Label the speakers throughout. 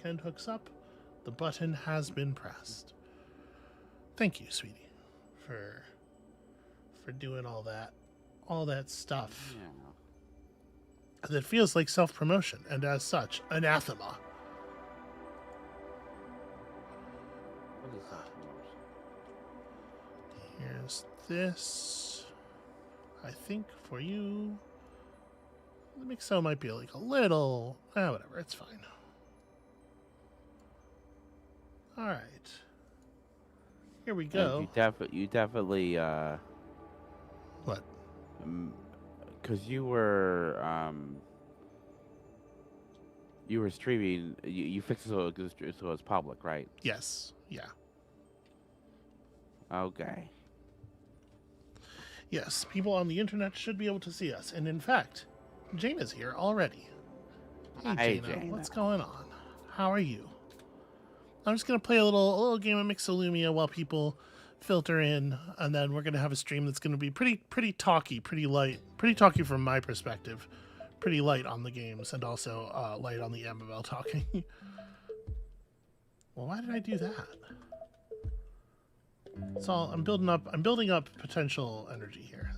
Speaker 1: hand hooks up. The button has been pressed. Thank you, sweetie, for doing all that stuff.
Speaker 2: Yeah.
Speaker 1: That feels like self-promotion, and as such, anathema.
Speaker 2: What is self-promotion?
Speaker 1: Here's this. I think for you, the Mixo might be like a little. Whatever, it's fine. All right. Here we go.
Speaker 2: And you definitely
Speaker 1: What?
Speaker 2: Because you were streaming. You fixed it so it's public, right?
Speaker 1: Yes. Yeah.
Speaker 2: Okay.
Speaker 1: Yes, people on the internet should be able to see us. And in fact, Jaina's here already. Hey, Jaina, what's going on? How are you? I'm just going to play a little game of Mixolumia while people filter in, and then we're going to have a stream that's going to be pretty talky, pretty light. Pretty talky from my perspective. Pretty light on the games, and also light on the Amabel talking. Well, why did I do that? It's all I'm building up potential energy here.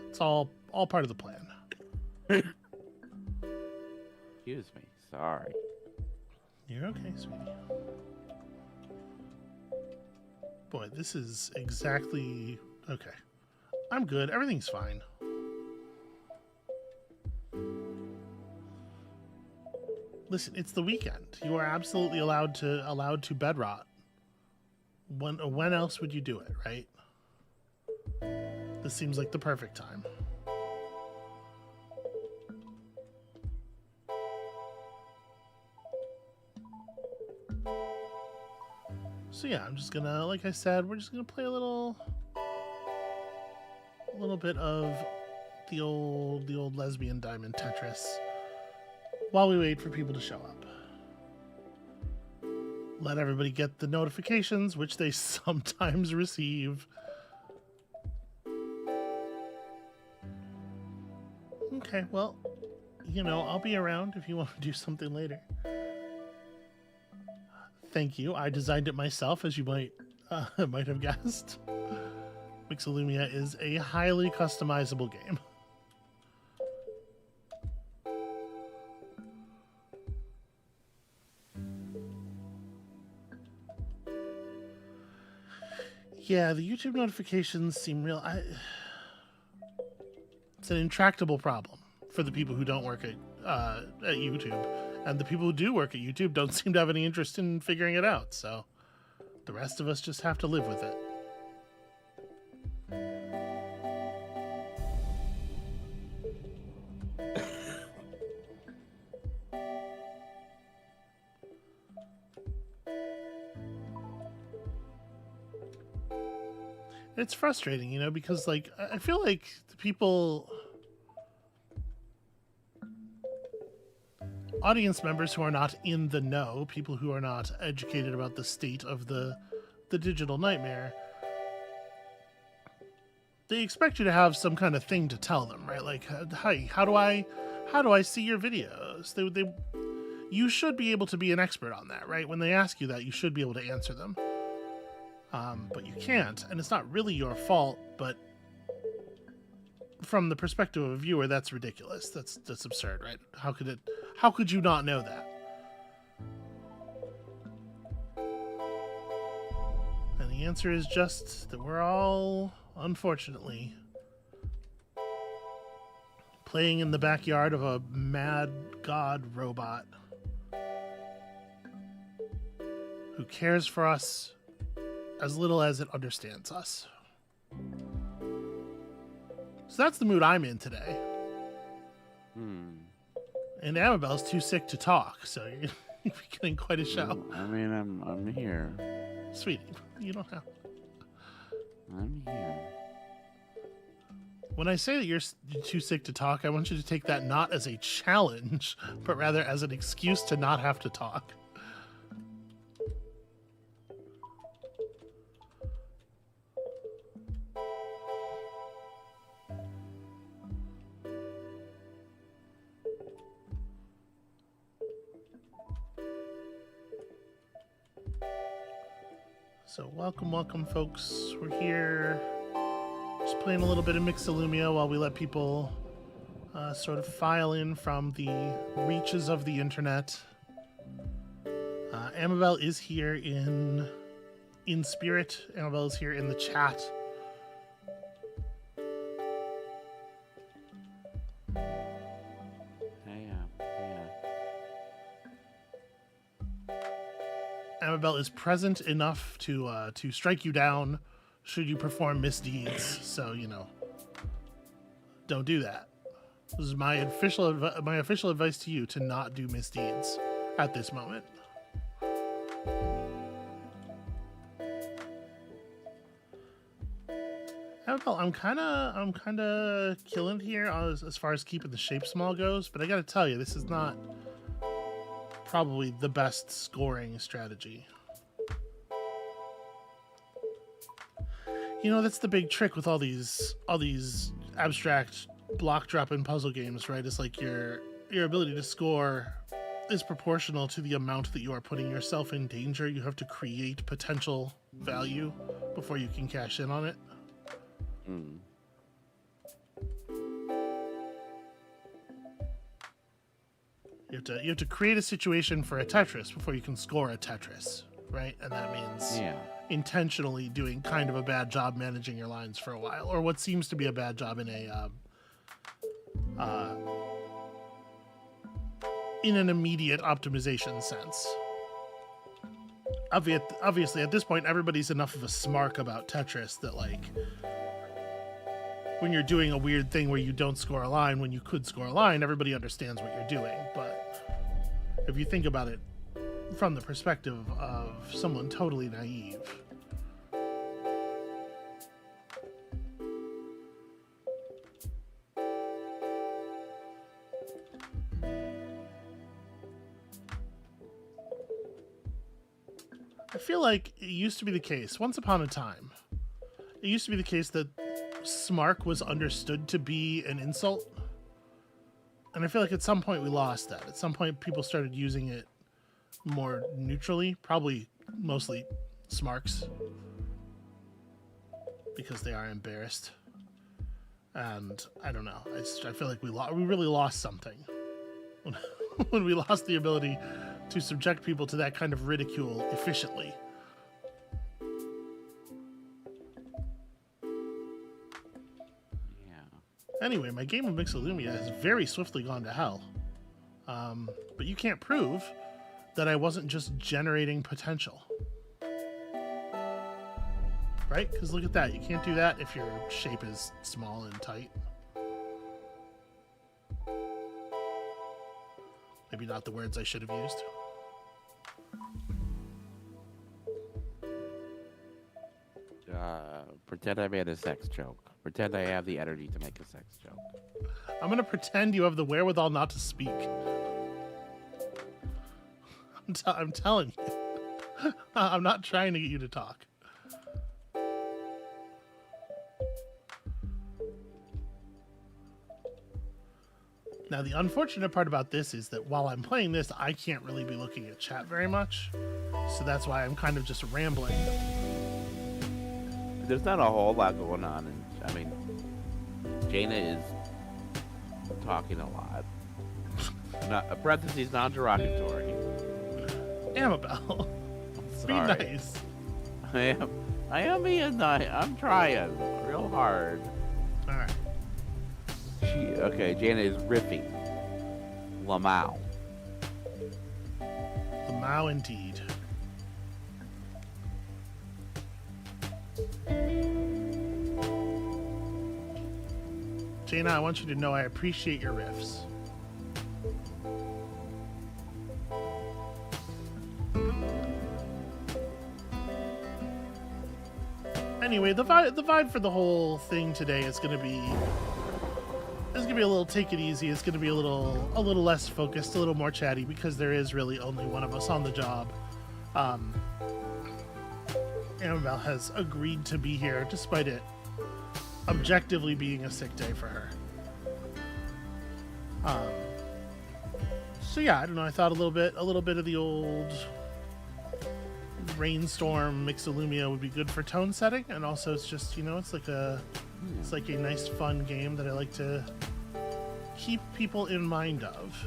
Speaker 1: It's all part of the plan.
Speaker 2: Excuse me. Sorry.
Speaker 1: You're okay, sweetie. Boy, this is exactly okay. I'm good. Everything's fine. Listen, it's the weekend. You are absolutely allowed to bed rot. When else would you do it, right? This seems like the perfect time. So yeah, I'm just gonna, like I said, we're just gonna play a little bit of the old lesbian diamond Tetris while we wait for people to show up. Let everybody get the notifications, which they sometimes receive. Okay, well, I'll be around if you want to do something later. Thank you. I designed it myself, as you might have guessed. Mixolumia is a highly customizable game. Yeah, the YouTube notifications seem real. It's an intractable problem for the people who don't work at YouTube. And the people who do work at YouTube don't seem to have any interest in figuring it out. So the rest of us just have to live with it. It's frustrating, because I feel like the people, audience members who are not in the know, people who are not educated about the state of the digital nightmare, they expect you to have some kind of thing to tell them, right? Like, hi, how do I see your videos? You should be able to be an expert on that, right? When they ask you that, you should be able to answer them. But you can't, and it's not really your fault, but from the perspective of a viewer, that's ridiculous. That's absurd, right? How could you not know that? And the answer is just that we're all, unfortunately, playing in the backyard of a mad god robot who cares for us as little as it understands us. So that's the mood I'm in today. And Amabel's too sick to talk, so you're getting quite a show.
Speaker 2: I mean, I'm here.
Speaker 1: Sweetie, you don't have.
Speaker 2: I'm here.
Speaker 1: When I say that you're too sick to talk, I want you to take that not as a challenge, but rather as an excuse to not have to talk. So welcome, folks. We're here just playing a little bit of Mixolumia while we let people sort of file in from the reaches of the internet. Amabel is here in spirit. Amabel is here in the chat. Amabel is present enough to strike you down should you perform misdeeds. So, you know, don't do that. This is my official advice to you, to not do misdeeds at this moment. Amabel, I'm kind of killing here as far as keeping the shape small goes, but I got to tell you, this is not probably the best scoring strategy. You know, that's the big trick with all these abstract block drop-in puzzle games, right? It's like your ability to score is proportional to the amount that you are putting yourself in danger. You have to create potential value before you can cash in on it.
Speaker 2: Mm.
Speaker 1: You have to create a situation for a Tetris before you can score a Tetris, right? And that means intentionally doing kind of a bad job managing your lines for a while, or what seems to be a bad job in an immediate optimization sense. Obviously, at this point, everybody's enough of a smark about Tetris that, like, when you're doing a weird thing where you don't score a line when you could score a line, everybody understands what you're doing. But if you think about it from the perspective of someone totally naive, I feel like it used to be the case, once upon a time, it used to be the case that smark was understood to be an insult. And I feel like at some point we lost that. At some point people started using it more neutrally, probably mostly smarks, because they are embarrassed. And I don't know. I feel like we really lost something when we lost the ability to subject people to that kind of ridicule efficiently. Anyway, my game of Mixolumia has very swiftly gone to hell. But you can't prove that I wasn't just generating potential. Right? Because look at that. You can't do that if your shape is small and tight. Maybe not the words I should have used.
Speaker 2: Pretend I made a sex joke. Pretend I have the energy to make a sex joke.
Speaker 1: I'm going to pretend you have the wherewithal not to speak. I'm telling you. I'm not trying to get you to talk. Now, the unfortunate part about this is that while I'm playing this, I can't really be looking at chat very much. So that's why I'm kind of just rambling.
Speaker 2: There's not a whole lot going on. I mean, Jaina is talking a lot. Not, parentheses, non-derogatory.
Speaker 1: Amabel, be nice.
Speaker 2: I am being nice. I'm trying real hard.
Speaker 1: All right.
Speaker 2: Okay, Jaina is riffing. Lamau.
Speaker 1: Lamau indeed. Jaina, I want you to know I appreciate your riffs. Anyway, the vibe for the whole thing today is gonna be a little take it easy. It's gonna be a little less focused, a little more chatty, because there is really only one of us on the job. Amabel has agreed to be here despite it objectively being a sick day for her. So yeah, I don't know. I thought a little bit of the old Rainstorm Mixolumia would be good for tone setting, and also it's just, it's like a nice fun game that I like to keep people in mind of.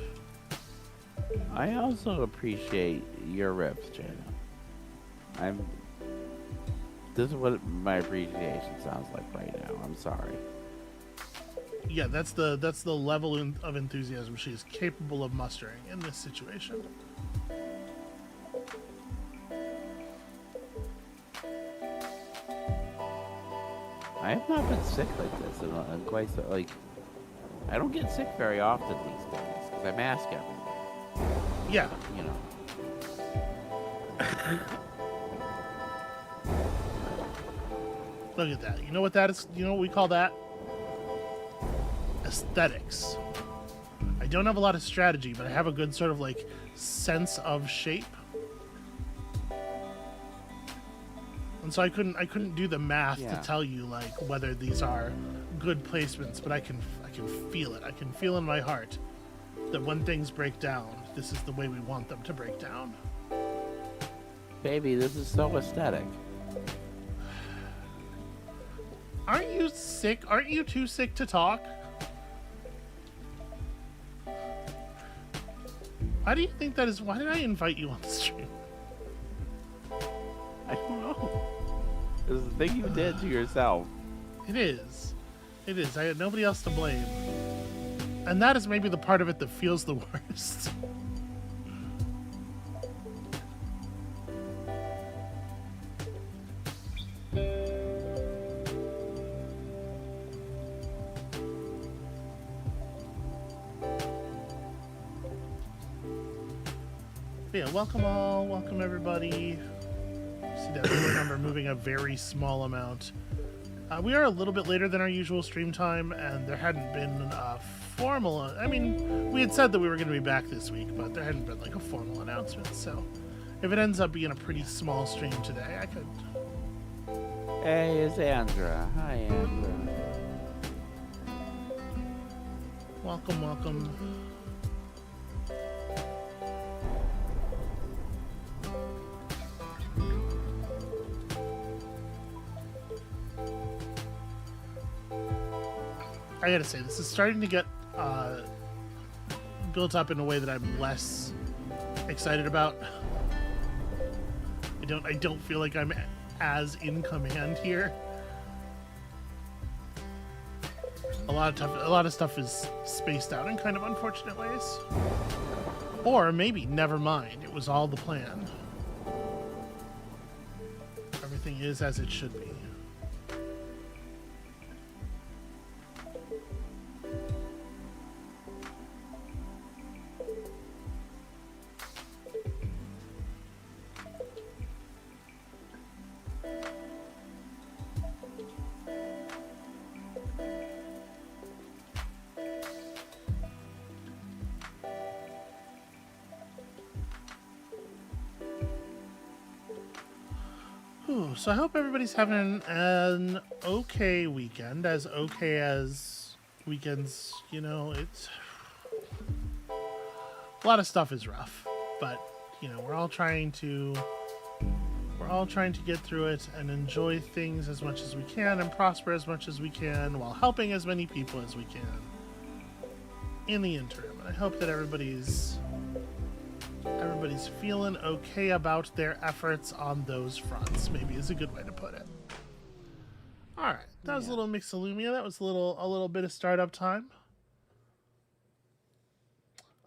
Speaker 2: I also appreciate your riffs, Jana. This is what my appreciation sounds like right now. I'm sorry.
Speaker 1: Yeah, that's the level of enthusiasm she is capable of mustering in this situation.
Speaker 2: I have not been sick like this in quite so, like, I don't get sick very often these days because I mask everywhere.
Speaker 1: Yeah.
Speaker 2: You know.
Speaker 1: Look at that. You know what that is? You know what we call that? Aesthetics. I don't have a lot of strategy, but I have a good sort of like sense of shape. And so I couldn't do the math to tell you like whether these are good placements, but I can feel it. I can feel in my heart that when things break down, this is the way we want them to break down.
Speaker 2: Baby, this is so aesthetic.
Speaker 1: Aren't you sick? Aren't you too sick to talk? Why do you think that is? Why did I invite you on the stream?
Speaker 2: I don't know. It's the thing you did to yourself.
Speaker 1: It is. It is. I had nobody else to blame. And that is maybe the part of it that feels the worst. Yeah, welcome all. Welcome everybody. See that viewer number moving a very small amount. We are a little bit later than our usual stream time, and there hadn't been a formal... I mean, we had said that we were going to be back this week, but there hadn't been like a formal announcement, so if it ends up being a pretty small stream today, I could...
Speaker 2: Hey, it's Andra. Hi, Andra.
Speaker 1: Welcome, welcome. I gotta say, this is starting to get built up in a way that I'm less excited about. I don't feel like I'm as in command here. A lot of stuff is spaced out in kind of unfortunate ways. Or maybe, never mind, it was all the plan. Everything is as it should be. So I hope everybody's having an okay weekend, as okay as weekends, it's... A lot of stuff is rough, but, we're all trying to get through it and enjoy things as much as we can and prosper as much as we can while helping as many people as we can in the interim. And I hope that everybody's feeling okay about their efforts on those fronts, maybe is a good way to put it. All right, that was a little Mixolumia. That was a little bit of startup time.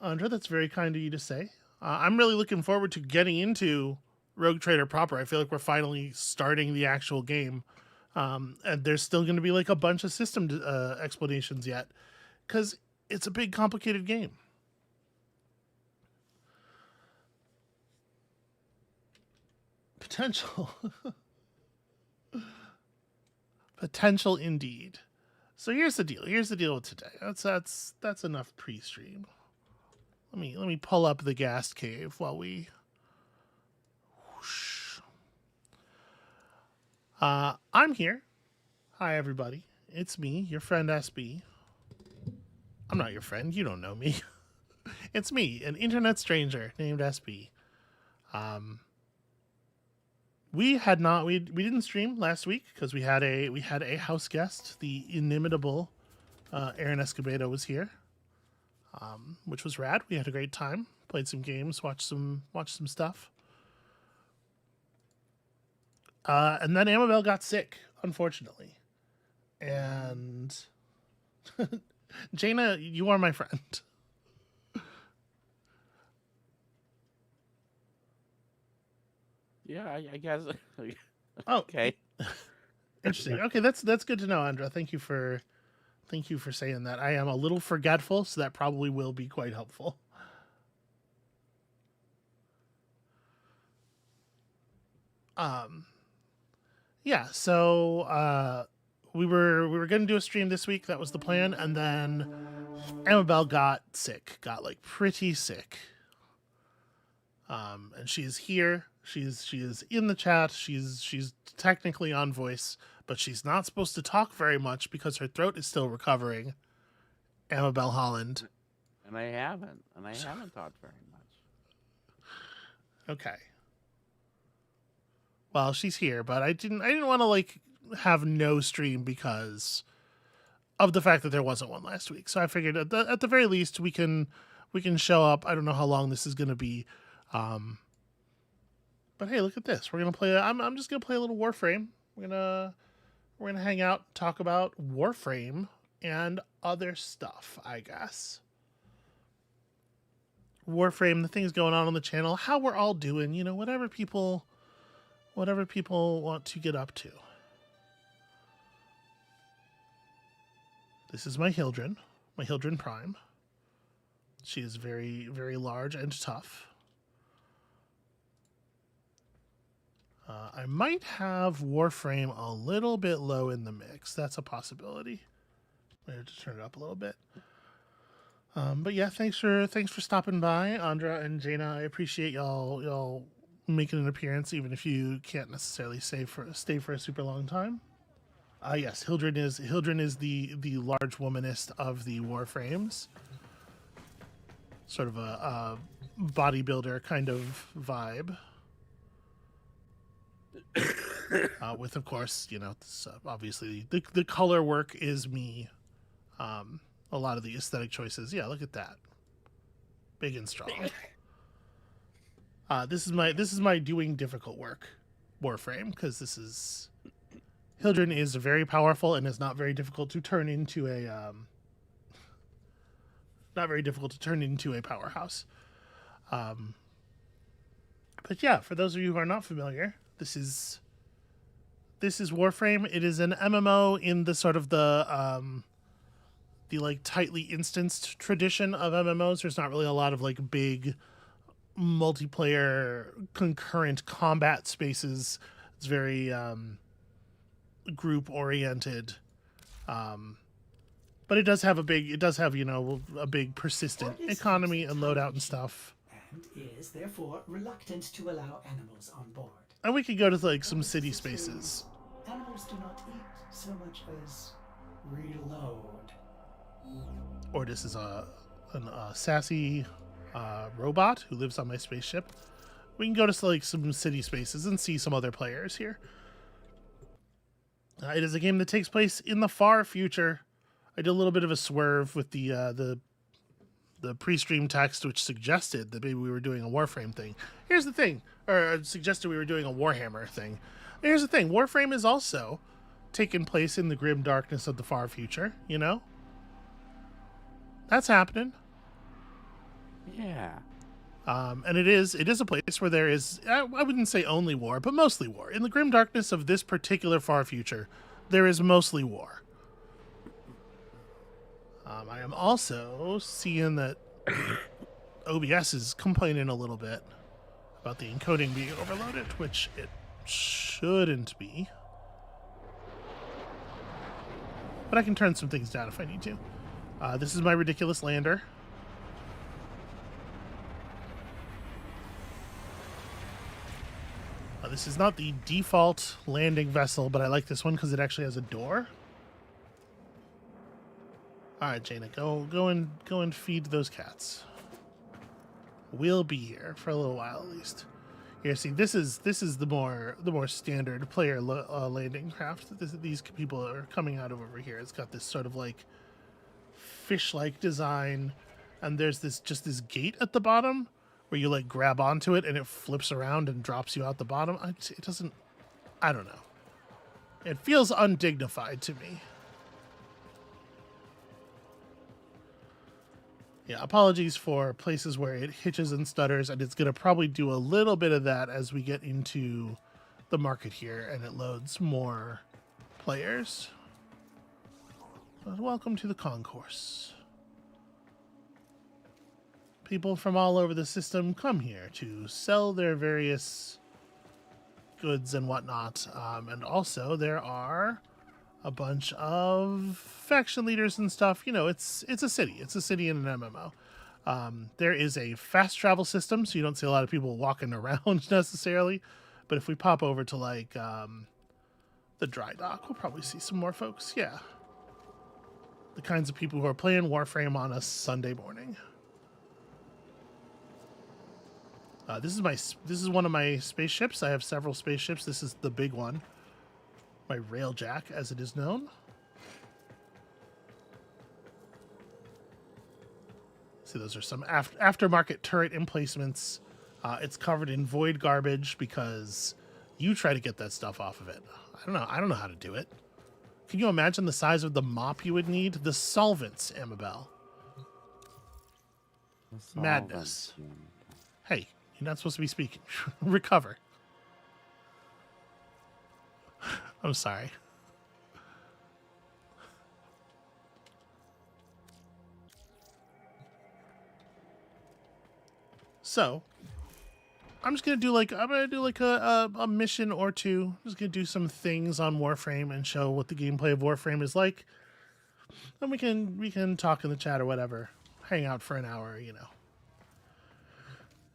Speaker 1: Andra, that's very kind of you to say. I'm really looking forward to getting into Rogue Trader proper. I feel like we're finally starting the actual game. And there's still going to be like a bunch of system explanations yet, because it's a big, complicated game. Potential. Potential indeed. So here's the deal. Here's the deal with today. That's enough pre-stream. Let me pull up the gas cave while we whoosh. I'm here. Hi everybody. It's me, your friend SB. I'm not your friend, you don't know me. It's me, an internet stranger named SB. We had not. We didn't stream last week because we had a house guest. The inimitable Aaron Escobedo was here, which was rad. We had a great time. Played some games, watched some stuff. And then Amabel got sick, unfortunately. And Jaina, you are my friend.
Speaker 2: Yeah, I guess.
Speaker 1: Oh,
Speaker 2: Okay.
Speaker 1: interesting. Okay, that's good to know, Andra. Thank you for saying that. I am a little forgetful, so that probably will be quite helpful. Yeah, so we were gonna do a stream this week. That was the plan, and then Amabel got sick, got like pretty sick. And she is here. She is in the chat. She's technically on voice, but she's not supposed to talk very much because her throat is still recovering. Amabel Holland.
Speaker 2: And I haven't talked very much.
Speaker 1: Okay. Well, she's here, but I didn't want to like have no stream because of the fact that there wasn't one last week. So I figured at the very least we can show up. I don't know how long this is going to be. But hey, look at this. We're going to play I'm just going to play a little Warframe. We're going to hang out, talk about Warframe and other stuff, I guess. Warframe, the things going on the channel, how we're all doing, you know, whatever people want to get up to. This is my Hildren Prime. She is very, very large and tough. I might have Warframe a little bit low in the mix. That's a possibility. I have to turn it up a little bit. But yeah, thanks for stopping by, Andra and Jaina. I appreciate y'all making an appearance, even if you can't necessarily stay for a super long time. Yes, Hildren is the large womanist of the Warframes. Sort of a bodybuilder kind of vibe. With, of course, you know, obviously the color work is me. A lot of the aesthetic choices. Yeah, look at that. Big and strong. This is my doing difficult work Warframe, because this is Hildren is very powerful and is not very difficult to turn into a powerhouse. But yeah, for those of you who are not familiar, this is Warframe. It is an MMO in the sort of the like tightly instanced tradition of MMOs. There's not really a lot of like big multiplayer concurrent combat spaces. It's very group oriented. But it does have you know, a big persistent economy and loadout and stuff.
Speaker 3: And is therefore reluctant to allow animals on board.
Speaker 1: And we could go to like some city spaces.
Speaker 3: Animals do not eat so much as reload.
Speaker 1: Or this is a sassy robot who lives on my spaceship. We can go to like some city spaces and see some other players here. It is a game that takes place in the far future. I did a little bit of a swerve with the pre-stream text, which suggested that maybe we were doing a Warframe thing. Here's the thing, or suggested we were doing a Warhammer thing. Here's the thing, Warframe is also taking place in the grim darkness of the far future, you know? That's happening.
Speaker 2: Yeah.
Speaker 1: And it is a place where there is, I wouldn't say only war, but mostly war. In the grim darkness of this particular far future, there is mostly war. I am also seeing that OBS is complaining a little bit about the encoding being overloaded, which it shouldn't be. But I can turn some things down if I need to. This is my ridiculous lander. This is not the default landing vessel, but I like this one because it actually has a door. All right, Jaina, go and feed those cats. We'll be here for a little while at least. Here, see, this is the more standard player landing craft that these people are coming out of over here. It's got this sort of like fish-like design, and there's this gate at the bottom where you like grab onto it and it flips around and drops you out the bottom. It doesn't. I don't know. It feels undignified to me. Yeah, apologies for places where it hitches and stutters, and it's going to probably do a little bit of that as we get into the market here and it loads more players. Welcome to the concourse. People from all over the system come here to sell their various goods and whatnot. And also there are a bunch of faction leaders and stuff. You know, it's a city. It's a city in an MMO. There is a fast travel system, so you don't see a lot of people walking around necessarily. But if we pop over to like the dry dock, we'll probably see some more folks. Yeah. The kinds of people who are playing Warframe on a Sunday morning. This is one of my spaceships. I have several spaceships. This is the big one. My Railjack, as it is known. See, those are some aftermarket turret emplacements. It's covered in void garbage because you try to get that stuff off of it. I don't know how to do it. Can you imagine the size of the mop you would need? The solvents, Amabel. Madness. Hey, you're not supposed to be speaking. Recover. I'm sorry. So, I'm just gonna do like a mission or two. I'm just gonna do some things on Warframe and show what the gameplay of Warframe is like. And we can talk in the chat or whatever. Hang out for an hour, you know.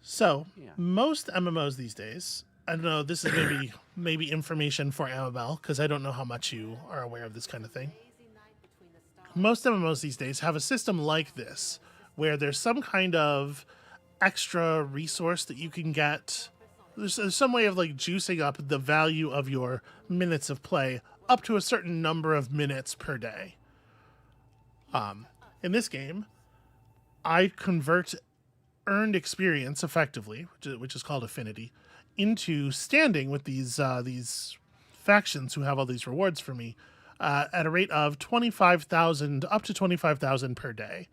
Speaker 1: So, most MMOs these days, I don't know, this is maybe information for Amabel, because I don't know how much you are aware of this kind of thing. Most MMOs these days have a system like this, where there's some kind of extra resource that you can get. There's some way of like juicing up the value of your minutes of play up to a certain number of minutes per day. In this game, I convert earned experience effectively, which is called affinity, into standing with these factions who have all these rewards for me at a rate of 25,000 up to 25,000 per day.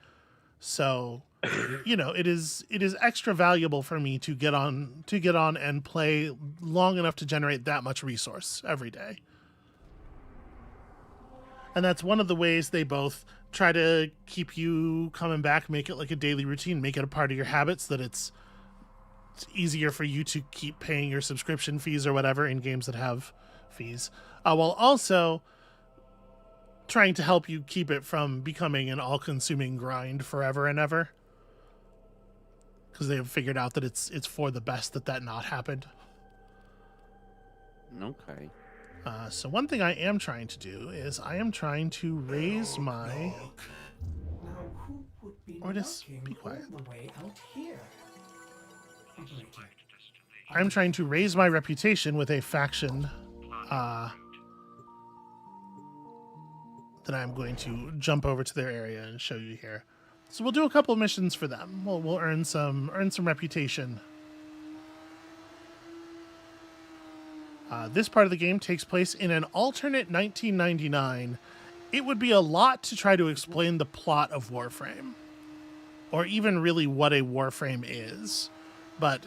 Speaker 1: So, you know, it is extra valuable for me to get on and play long enough to generate that much resource every day. And that's one of the ways they both try to keep you coming back, make it like a daily routine, make it a part of your habits, that it's easier for you to keep paying your subscription fees or whatever in games that have fees, while also trying to help you keep it from becoming an all-consuming grind forever and ever, because they have figured out that it's for the best that not happened.
Speaker 2: Okay.
Speaker 1: So one thing I am trying to do is I am trying to raise my...
Speaker 3: Now, who would be
Speaker 1: Or just
Speaker 3: knocking
Speaker 1: be quiet.
Speaker 3: all the way out here? Operator,
Speaker 1: I'm trying to raise my reputation with a faction that I'm going to jump over to their area and show you here. So we'll do a couple of missions for them. We'll earn some reputation. This part of the game takes place in an alternate 1999. It would be a lot to try to explain the plot of Warframe, or even really what a Warframe is. But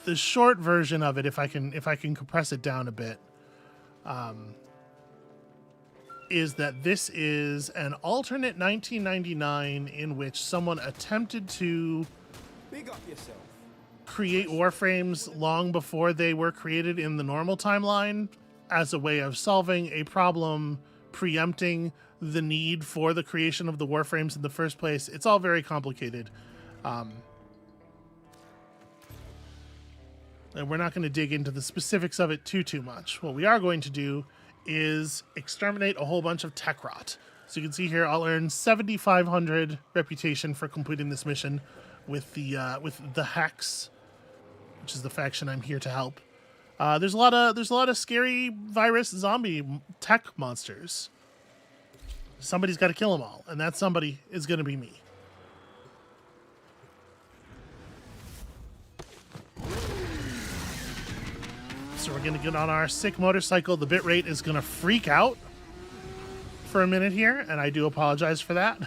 Speaker 1: the short version of it, if I can compress it down a bit, is that this is an alternate 1999 in which someone attempted to
Speaker 4: Big up yourself.
Speaker 1: create Warframes long before they were created in the normal timeline, as a way of solving a problem, preempting the need for the creation of the Warframes in the first place. It's all very complicated. And we're not going to dig into the specifics of it too much. What we are going to do is exterminate a whole bunch of tech rot. So you can see here, I'll earn 7,500 reputation for completing this mission with the hex which is the faction I'm here to help. There's a lot of scary virus zombie tech monsters. Somebody's got to kill them all, and that somebody is going to be me. So we're going to get on our sick motorcycle. The bitrate is going to freak out for a minute here, and I do apologize for that.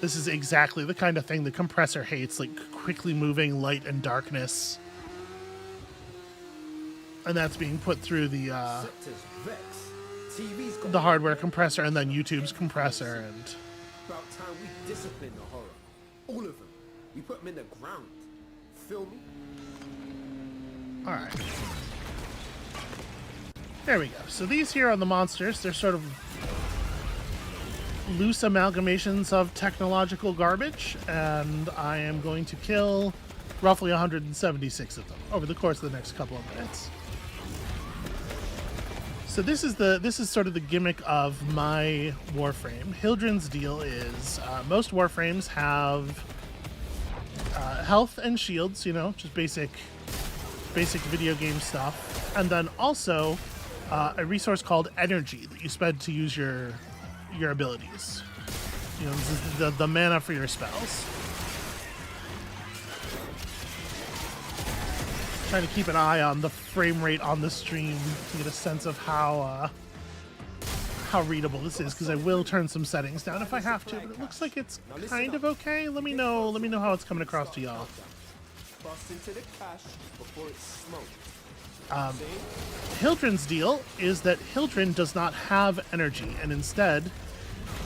Speaker 1: This is exactly the kind of thing the compressor hates, like quickly moving light and darkness. And that's being put through the hardware compressor and then YouTube's compressor. And
Speaker 4: about time we discipline the horror. All of them. We put them in the ground. Feel me?
Speaker 1: all right. There we go. So these here are the monsters. They're sort of loose amalgamations of technological garbage, and I am going to kill roughly 176 of them over the course of the next couple of minutes. So this is sort of the gimmick of my Warframe. Hildren's deal is most Warframes have health and shields, you know, just basic video game stuff, and then also a resource called energy that you spend to use your abilities. You know, this is the mana for your spells. Trying to keep an eye on the frame rate on the stream to get a sense of how readable this is, because I will turn some settings down if I have to, but it looks like it's kind of okay. Let me know how it's coming across to y'all. Hildren's deal is that Hildren does not have energy, and instead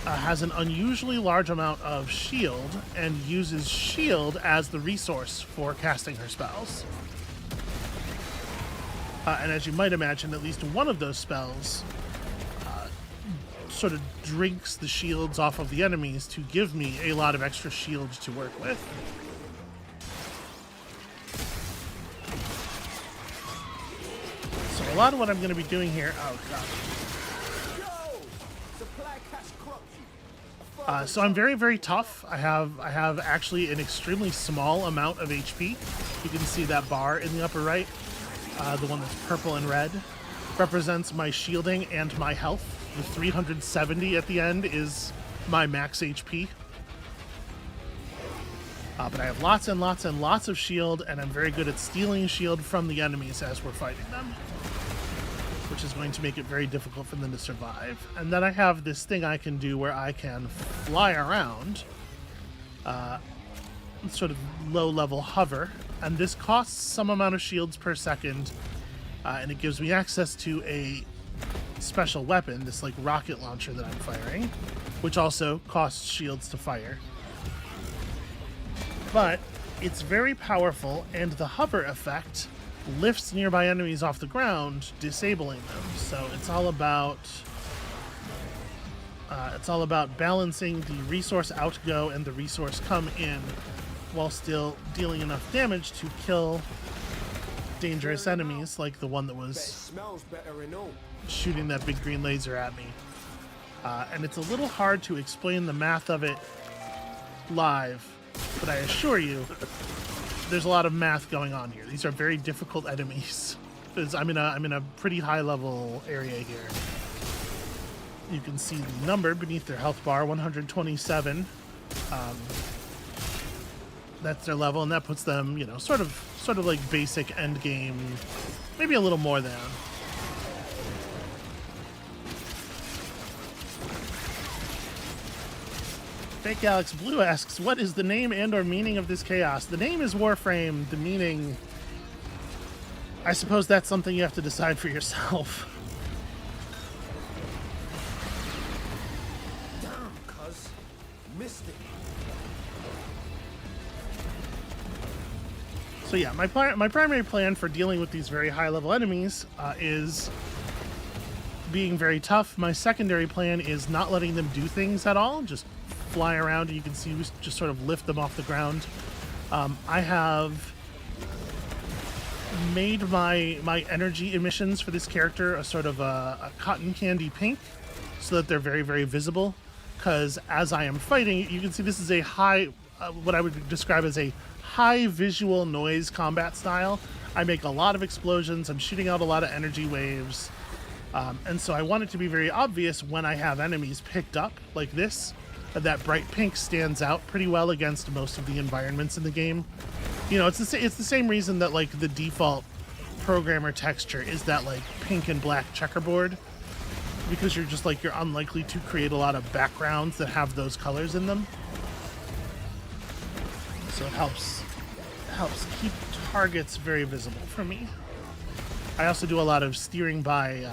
Speaker 1: has an unusually large amount of shield, and uses shield as the resource for casting her spells. And as you might imagine, at least one of those spells sort of drinks the shields off of the enemies to give me a lot of extra shields to work with. So a lot of what I'm going to be doing here... Oh, God. So I'm very, very tough. I have actually an extremely small amount of HP. You can see that bar in the upper right. The one that's purple and red represents my shielding and my health. The 370 at the end is my max HP. But I have lots and lots and lots of shield, and I'm very good at stealing shield from the enemies as we're fighting them, which is going to make it very difficult for them to survive. And then I have this thing I can do where I can fly around, sort of low-level hover, and this costs some amount of shields per second, and it gives me access to a special weapon, this like rocket launcher that I'm firing, which also costs shields to fire. But it's very powerful, and the hover effect lifts nearby enemies off the ground, disabling them. So it's all about balancing the resource outgo and the resource come in, while still dealing enough damage to kill dangerous enemies like the one that was shooting that big green laser at me. And it's a little hard to explain the math of it live, but I assure you there's a lot of math going on here. These are very difficult enemies, because I'm in a pretty high level area here. You can see the number beneath their health bar, 127. That's their level, and that puts them, you know, sort of like basic end game, maybe a little more than. Fake Alex Blue asks, what is the name and or meaning of this chaos? The name is Warframe. The meaning, I suppose that's something you have to decide for yourself.
Speaker 4: Damn, cuz. Missed it.
Speaker 1: So yeah, my primary plan for dealing with these very high-level enemies is being very tough. My secondary plan is not letting them do things at all, just fly around, and you can see we just sort of lift them off the ground. I have made my energy emissions for this character a sort of a cotton candy pink, so that they're very, very visible. Because as I am fighting, you can see this is a high, what I would describe as a high visual noise combat style. I make a lot of explosions. I'm shooting out a lot of energy waves. And so I want it to be very obvious when I have enemies picked up like this. That bright pink stands out pretty well against most of the environments in the game. You know, it's the same reason that like the default programmer texture is that like pink and black checkerboard, because you're unlikely to create a lot of backgrounds that have those colors in them. So it helps keep targets very visible for me. I also do a lot of steering by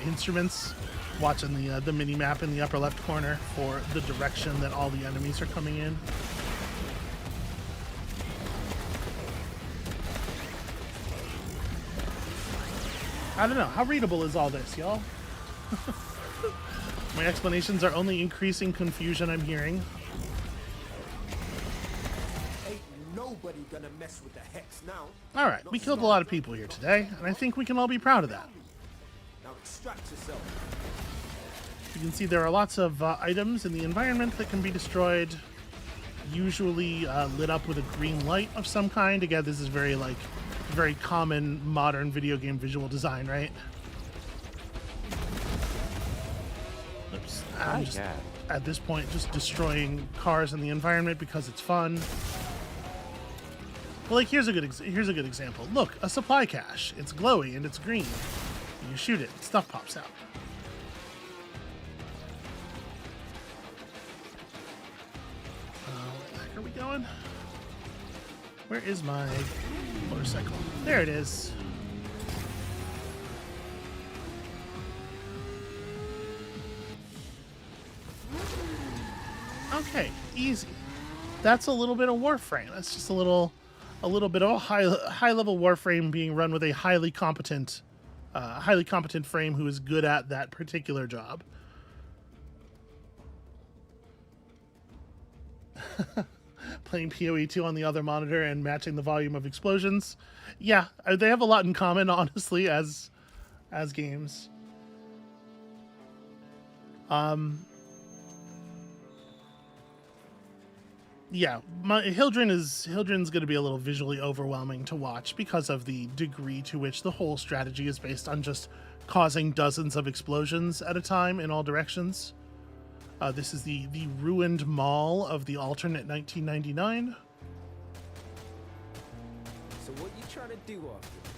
Speaker 1: instruments, watching the mini map in the upper left corner for the direction that all the enemies are coming in. I don't know, how readable is all this, y'all? My explanations are only increasing confusion, I'm hearing.
Speaker 4: Ain't nobody gonna mess with the hex now.
Speaker 1: Alright, we killed a lot of people here today, and I think we can all be proud of that.
Speaker 4: Now extract yourself.
Speaker 1: You can see there are lots of items in the environment that can be destroyed, usually lit up with a green light of some kind. Again, this is very common modern video game visual design, right? Oops. I'm just, at this point, just destroying cars in the environment because it's fun. Well, like here's a good example. Look, a supply cache. It's glowy and it's green. You shoot it, stuff pops out. Where the heck are we going? Where is my motorcycle? There it is. Okay, easy. That's a little bit of Warframe. That's just a little bit of a high level Warframe being run with a highly competent frame who is good at that particular job. Playing PoE 2 on the other monitor and matching the volume of explosions. Yeah, they have a lot in common, honestly, as games. Yeah, Hildren's going to be a little visually overwhelming to watch because of the degree to which the whole strategy is based on just causing dozens of explosions at a time in all directions. This is the ruined mall of the alternate 1999.
Speaker 4: So what you trying to do after this?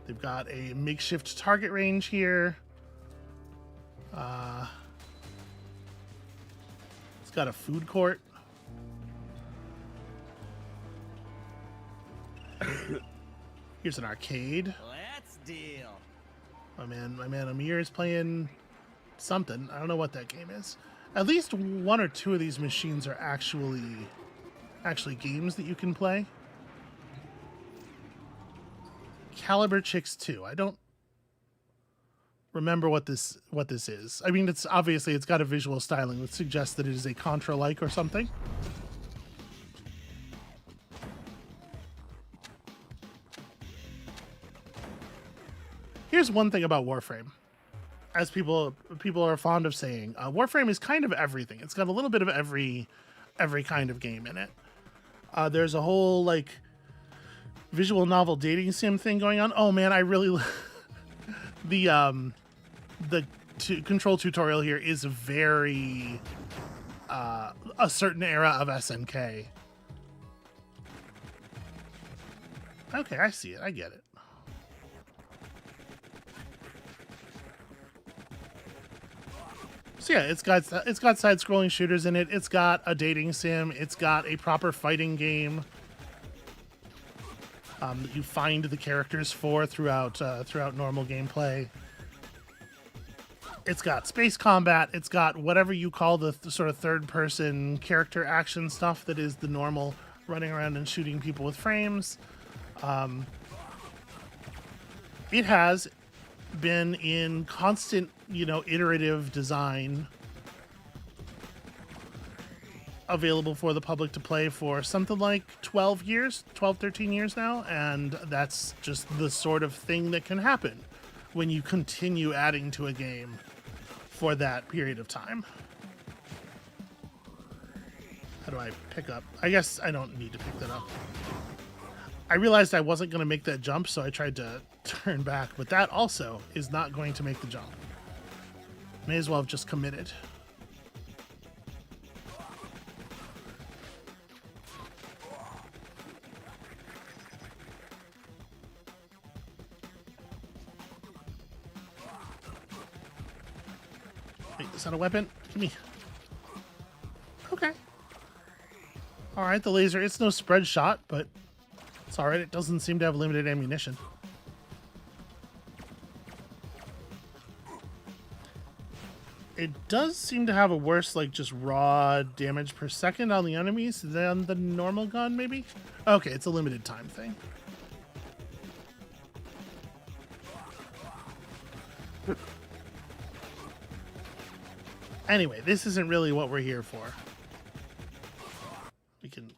Speaker 1: They've got a makeshift target range here. It's got a food court. Here's an arcade.
Speaker 5: Let's deal.
Speaker 1: My man Amir is playing something. I don't know what that game is. At least one or two of these machines are actually games that you can play. Caliber Chicks 2. I don't remember what this is. I mean, it's got a visual styling that suggests that it is a Contra-like or something. Here's one thing about Warframe. As people are fond of saying, Warframe is kind of everything. It's got a little bit of every kind of game in it. There's a whole like visual novel dating sim thing going on. Oh man, I really the control tutorial here is very a certain era of SNK. Okay, I see it. I get it. So yeah, it's got side-scrolling shooters in it. It's got a dating sim. It's got a proper fighting game that you find the characters for throughout normal gameplay. It's got space combat. It's got whatever you call the sort of third-person character action stuff that is the normal running around and shooting people with frames. It has been in constant, iterative design available for the public to play for something like 12 years, 12, 13 years now, and that's just the sort of thing that can happen when you continue adding to a game for that period of time. How do I pick up? I guess I don't need to pick that up. I realized I wasn't going to make that jump, so I tried to turn back, but that also is not going to make the jump. May as well have just committed. Wait, is that a weapon? Give me. Okay. Alright, the laser. It's no spread shot, but it's alright. It doesn't seem to have limited ammunition. It does seem to have a worse, like, just raw damage per second on the enemies than the normal gun, maybe? Okay, it's a limited time thing. Anyway, this isn't really what we're here for. We can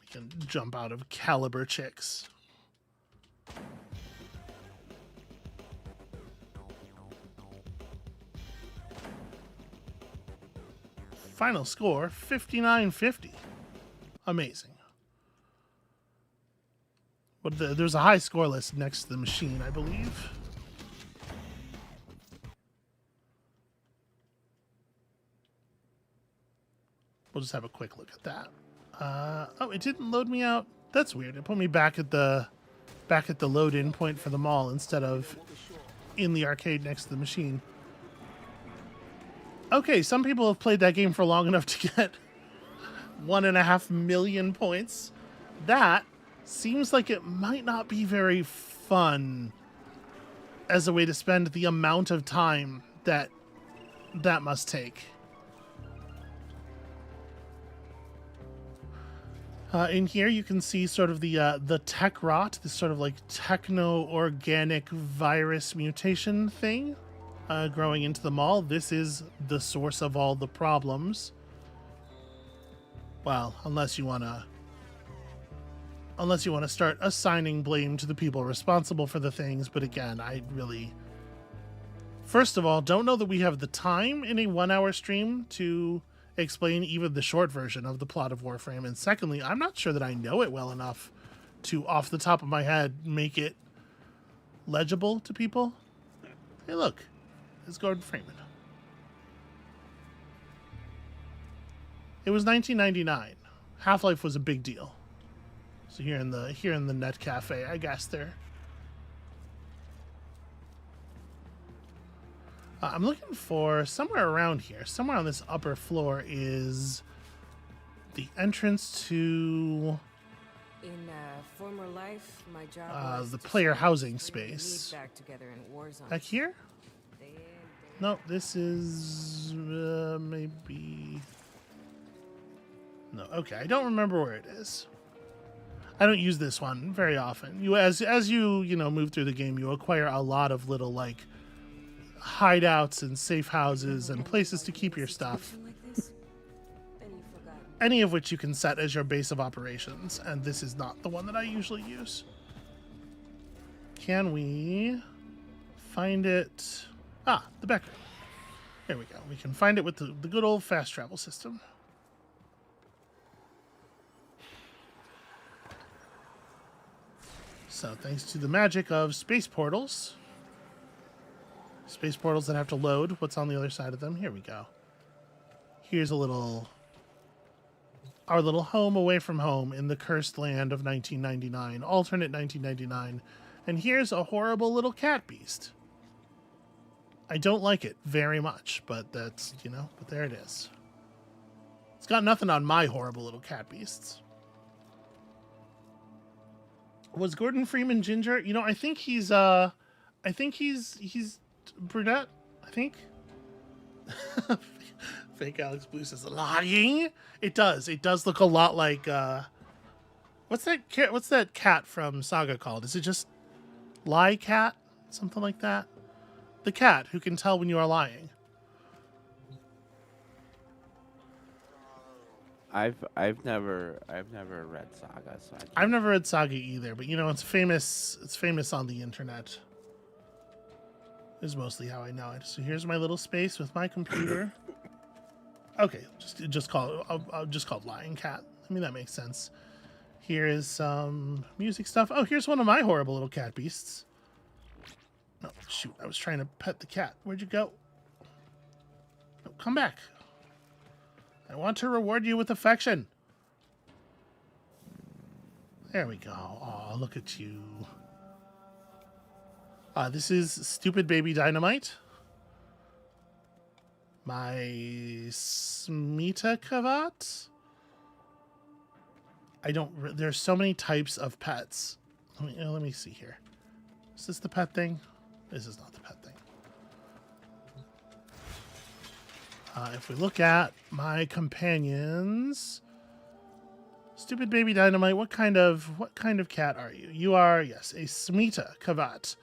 Speaker 1: jump out of caliber chicks. Final score 5950. Amazing. But there's a high score list next to the machine, I believe. We'll just have a quick look at that. Oh, it didn't load me out. That's weird. It put me back at the load-in point for the mall instead of in the arcade next to the machine. Okay, some people have played that game for long enough to get 1.5 million points. That seems like it might not be very fun as a way to spend the amount of time that must take. In here, you can see sort of the tech rot, this sort of like techno-organic virus mutation thing growing into the mall. This is the source of all the problems. Well, unless you want to start assigning blame to the people responsible for the things. But again, I really, first of all, don't know that we have the time in a 1-hour stream to explain even the short version of the plot of Warframe. And secondly, I'm not sure that I know it well enough to, off the top of my head, make it legible to people. Hey, look, it's Gordon Freeman. It was 1999. Half-Life was a big deal. So here in the Net Cafe, I guess they're. I'm looking for somewhere around here. Somewhere on this upper floor is the entrance to
Speaker 5: In former life, my job was
Speaker 1: the
Speaker 5: to
Speaker 1: player
Speaker 5: try to
Speaker 1: housing
Speaker 5: bring the
Speaker 1: space.
Speaker 5: meat back together in war zones.
Speaker 1: Back here?
Speaker 5: They-
Speaker 1: No, this is maybe. No, okay. I don't remember where it is. I don't use this one very often. You as you move through the game, you acquire a lot of little like hideouts and safe houses and places to keep your stuff,
Speaker 5: Like this? Then you forgot.
Speaker 1: any of which you can set as your base of operations, and this is not the one that I usually use. Can we find it? Ah, the back room. There we go. We can find it with the good old fast travel system. So thanks to the magic of space portals that have to load what's on the other side of them. Here we go. Here's our little home away from home in the cursed land of 1999, alternate 1999. And here's a horrible little cat beast. I don't like it very much, but that's, but there it is. It's got nothing on my horrible little cat beasts. Was Gordon Freeman ginger? I think he's brunette, I think. Fake Alex Blue says lying. It does look a lot like what's that cat from Saga called? Is it just Lie Cat? Something like that? The cat who can tell when you are lying.
Speaker 2: I've never read Saga, so I can't.
Speaker 1: I've never read Saga either, but you know, it's famous. It's famous on the internet. Is mostly how I know it. So here's my little space with my computer. Okay, just call it. I'll just call it Lion Cat. I mean, that makes sense. Here is some music stuff. Oh, here's one of my horrible little cat beasts. No, shoot, I was trying to pet the cat. Where'd you go? No, come back. I want to reward you with affection. There we go. Oh, look at you. This is Stupid Baby Dynamite. My Smita Kavat. There's so many types of pets. Let me see here. Is this the pet thing? This is not the pet thing. If we look at my companions, Stupid Baby Dynamite, what kind of cat are you? You are, yes, a Smita Kavat.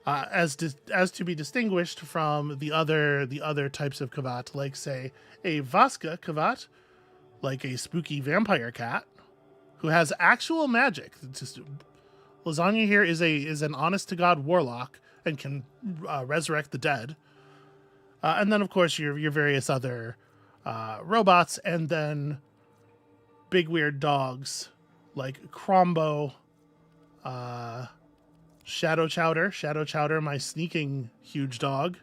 Speaker 1: As to be distinguished from the other types of kavat, like say a Vaska kavat, like a spooky vampire cat, who has actual magic. Lasagna here is an honest to god warlock and can resurrect the dead, and then of course your various other robots, and then big weird dogs like Crombo. Shadow Chowder, my sneaking huge dog.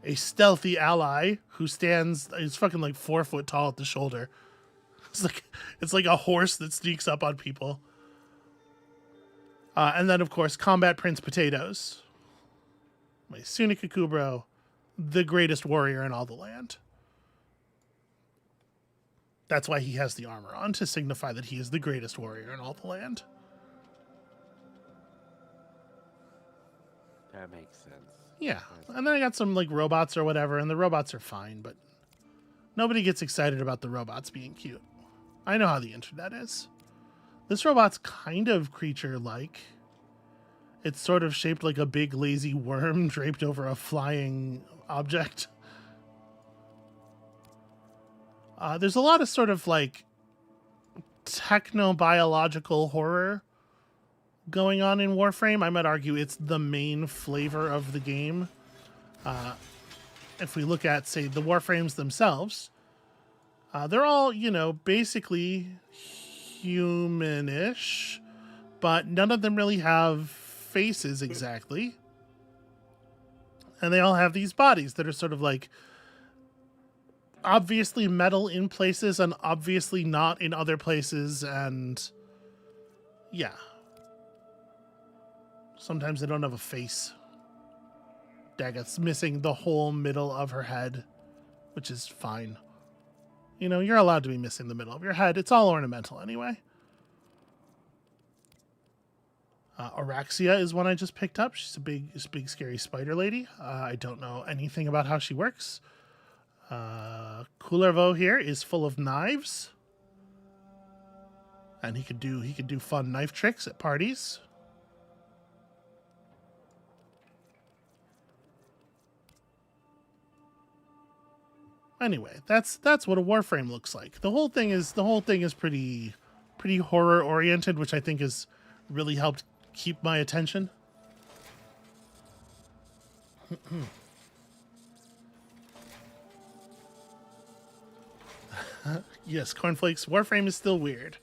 Speaker 1: A stealthy ally who is fucking like 4 foot tall at the shoulder. It's like a horse that sneaks up on people. And then of course Combat Prince Potatoes. My Sunika Kubro, the greatest warrior in all the land. That's why he has the armor on, to signify that he is the greatest warrior in all the land.
Speaker 2: That makes sense.
Speaker 1: Yeah, and then I got some like robots or whatever, and the robots are fine, but nobody gets excited about the robots being cute. I know how the internet is. This robot's kind of creature-like. It's sort of shaped like a big lazy worm draped over a flying object. There's a lot of sort of like techno-biological horror going on in Warframe. I might argue it's the main flavor of the game. If we look at, say, the Warframes themselves, they're all, basically humanish, but none of them really have faces exactly. And they all have these bodies that are sort of like obviously metal in places and obviously not in other places, and yeah. Sometimes they don't have a face. Daggot's missing the whole middle of her head, which is fine. You're allowed to be missing the middle of your head. It's all ornamental anyway. Araxia is one I just picked up. She's a big scary spider lady. I don't know anything about how she works. Kullervo here is full of knives. And he could do fun knife tricks at parties. Anyway, that's what a Warframe looks like. The whole thing is pretty horror oriented, which I think has really helped keep my attention. Yes, cornflakes. Warframe is still weird.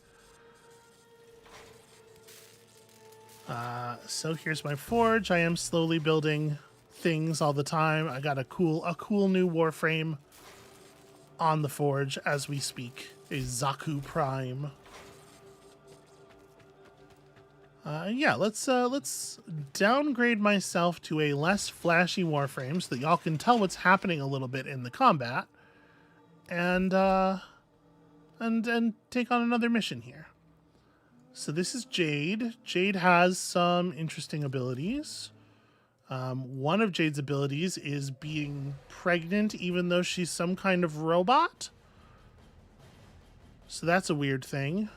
Speaker 1: So here's my forge. I am slowly building things all the time. I got a cool new Warframe on the forge as we speak, a Zaku Prime. Yeah, let's downgrade myself to a less flashy Warframe so that y'all can tell what's happening a little bit in the combat, and take on another mission here. So this is Jade. Jade has some interesting abilities. One of Jade's abilities is being pregnant even though she's some kind of robot. So that's a weird thing.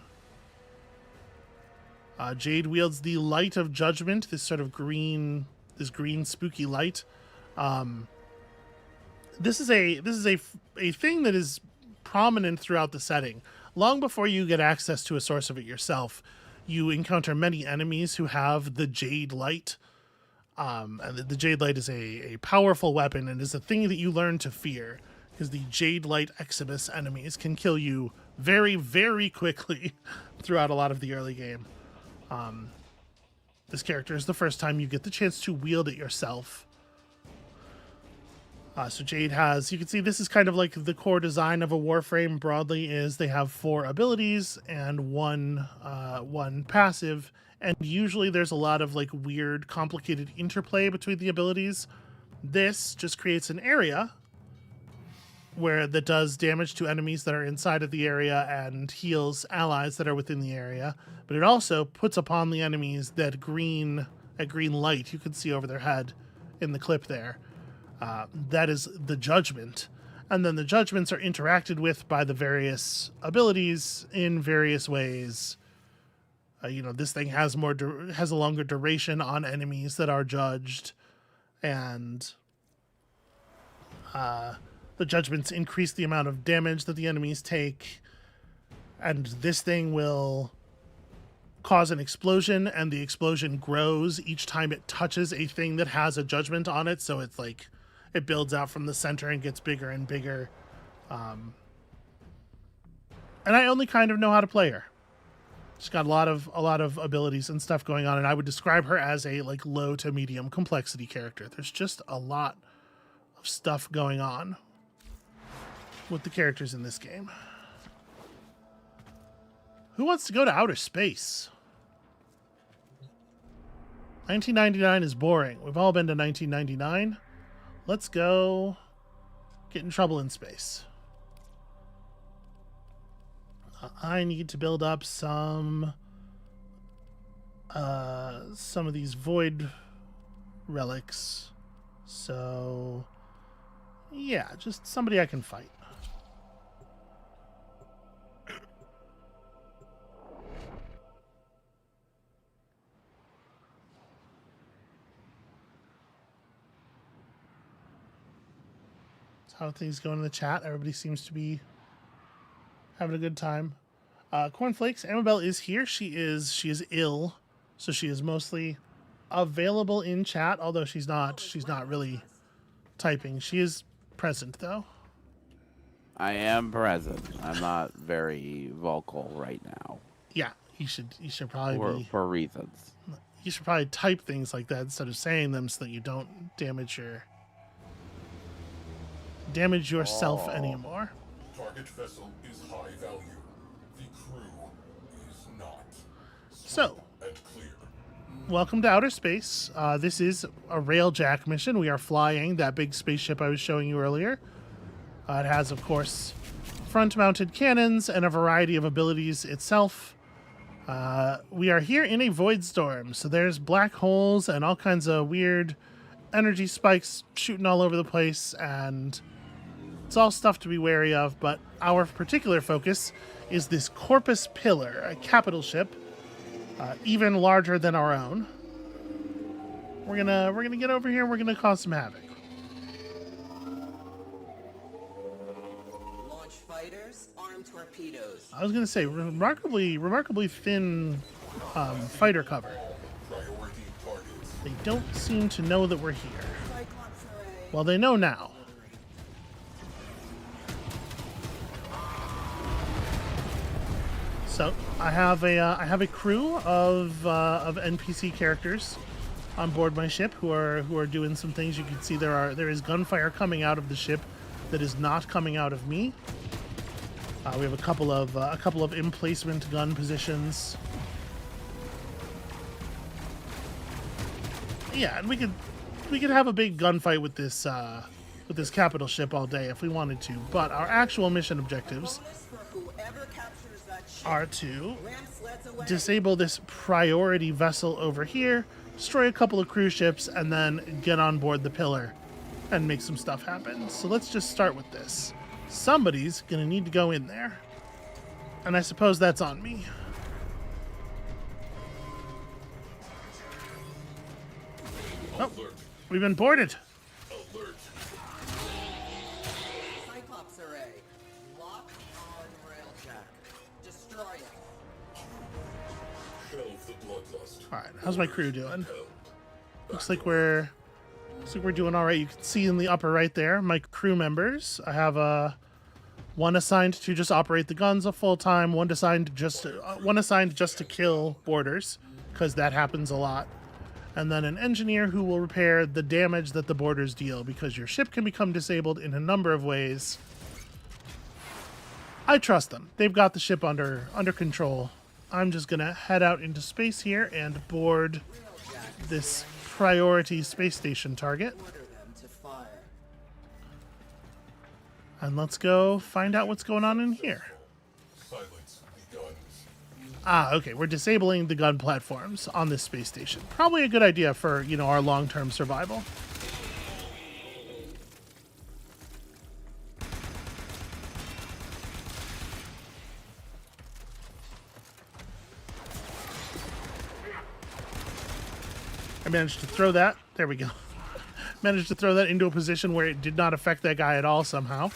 Speaker 1: Jade wields the Light of Judgment, this sort of green spooky light. This is a thing that is prominent throughout the setting. Long before you get access to a source of it yourself, you encounter many enemies who have the Jade Light. And the Jade Light is a powerful weapon and is a thing that you learn to fear, because the Jade Light Exibus enemies can kill you very, very quickly throughout a lot of the early game. This character is the first time you get the chance to wield it yourself. So Jade has, you can see this is kind of like the core design of a Warframe broadly, is they have 4 abilities and one passive, and usually there's a lot of like weird, complicated interplay between the abilities. This just creates an area that does damage to enemies that are inside of the area and heals allies that are within the area, but it also puts upon the enemies that green light you can see over their head in the clip there. That is the judgment, and then the judgments are interacted with by the various abilities in various ways. This thing has a longer duration on enemies that are judged, and the judgments increase the amount of damage that the enemies take, and this thing will cause an explosion, and the explosion grows each time it touches a thing that has a judgment on it, so it's like it builds out from the center and gets bigger and bigger. And I only kind of know how to play her. She's got a lot of abilities and stuff going on, and I would describe her as a like low to medium complexity character. There's just a lot of stuff going on with the characters in this game. Who wants to go to outer space? 1999 is boring. We've all been to 1999. Let's go get in trouble in space. I need to build up some of these void relics. So yeah, just somebody I can fight. How things going in the chat? Everybody seems to be having a good time. Cornflakes, Amabel is here. She is ill, so she is mostly available in chat, although she's not really typing. She is present though.
Speaker 2: I am present. I'm not very vocal right now.
Speaker 1: Yeah, you should probably
Speaker 2: for reasons.
Speaker 1: You should probably type things like that instead of saying them, so that you don't damage yourself anymore.
Speaker 6: Target vessel is high value. The crew is not.
Speaker 1: So,
Speaker 6: And clear.
Speaker 1: welcome to outer space. This is a railjack mission. We are flying that big spaceship I was showing you earlier. It has, of course, front-mounted cannons and a variety of abilities itself. We are here in a void storm, so there's black holes and all kinds of weird energy spikes shooting all over the place, and it's all stuff to be wary of, but our particular focus is this Corpus Pillar, a capital ship, even larger than our own. We're gonna get over here and we're gonna cause some havoc.
Speaker 7: Launch fighters, arm torpedoes.
Speaker 1: I was gonna say, remarkably thin fighter cover.
Speaker 6: Priority targets.
Speaker 1: They don't seem to know that we're here.
Speaker 7: Cyclops array.
Speaker 1: Well, they know now. So I have a crew of NPC characters on board my ship who are doing some things. You can see there is gunfire coming out of the ship that is not coming out of me. We have a couple of emplacement gun positions. Yeah, and we could have a big gunfight with this capital ship all day if we wanted to. But our actual mission objectives
Speaker 7: Bonus for whoever captures that ship.
Speaker 1: are to
Speaker 7: Ram sleds away.
Speaker 1: disable this priority vessel over here, destroy a couple of cruise ships, and then get on board the Pillar and make some stuff happen. So let's just start with this. Somebody's gonna need to go in there, and I suppose that's on me. Oh, we've been boarded.
Speaker 6: Alert.
Speaker 7: Cyclops array. Lock
Speaker 1: All right, how's my crew doing? Looks like we're doing all right. You can see in the upper right there my crew members. I have one assigned to just operate the guns a full time, one assigned just to kill boarders, because that happens a lot, and then an engineer who will repair the damage that the boarders deal, because your ship can become disabled in a number of ways. I trust them. They've got the ship under control. I'm just gonna head out into space here and board this priority space station target.
Speaker 7: Order them to fire.
Speaker 1: And let's go find out what's going on in here.
Speaker 6: Silence the guns.
Speaker 1: Ah, okay, we're disabling the gun platforms on this space station. Probably a good idea for, our long-term survival. I managed to throw that. There we go. Managed to throw that into a position where it did not affect that guy at all somehow.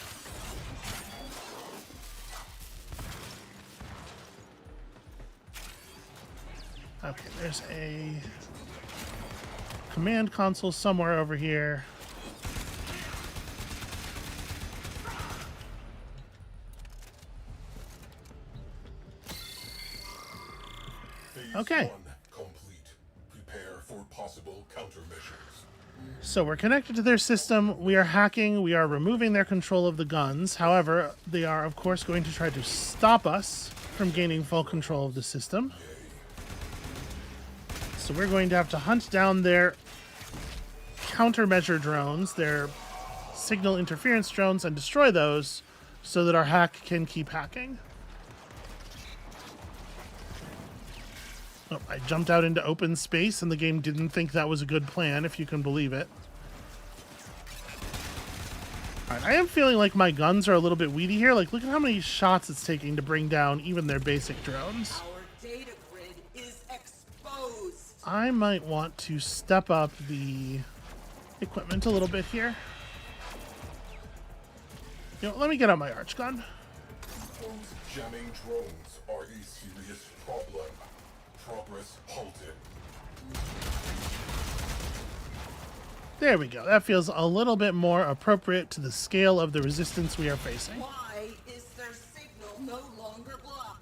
Speaker 1: Okay, there's a command console somewhere over here.
Speaker 6: Phase
Speaker 1: Okay.
Speaker 6: 1 complete. Prepare for possible countermeasures.
Speaker 1: So we're connected to their system, we are hacking, we are removing their control of the guns. However, they are of course going to try to stop us from gaining full control of the system. So we're going to have to hunt down their countermeasure drones, their signal interference drones, and destroy those so that our hack can keep hacking. Oh, I jumped out into open space and the game didn't think that was a good plan, if you can believe it. Alright, I am feeling like my guns are a little bit weedy here. Like, look at how many shots it's taking to bring down even their basic drones.
Speaker 7: Our data grid is exposed.
Speaker 1: I might want to step up the equipment a little bit here. Let me get out my arch gun.
Speaker 6: Those jamming drones are a serious problem. Progress halted.
Speaker 1: There we go. That feels a little bit more appropriate to the scale of the resistance we are facing.
Speaker 7: Why is their signal no longer blocked?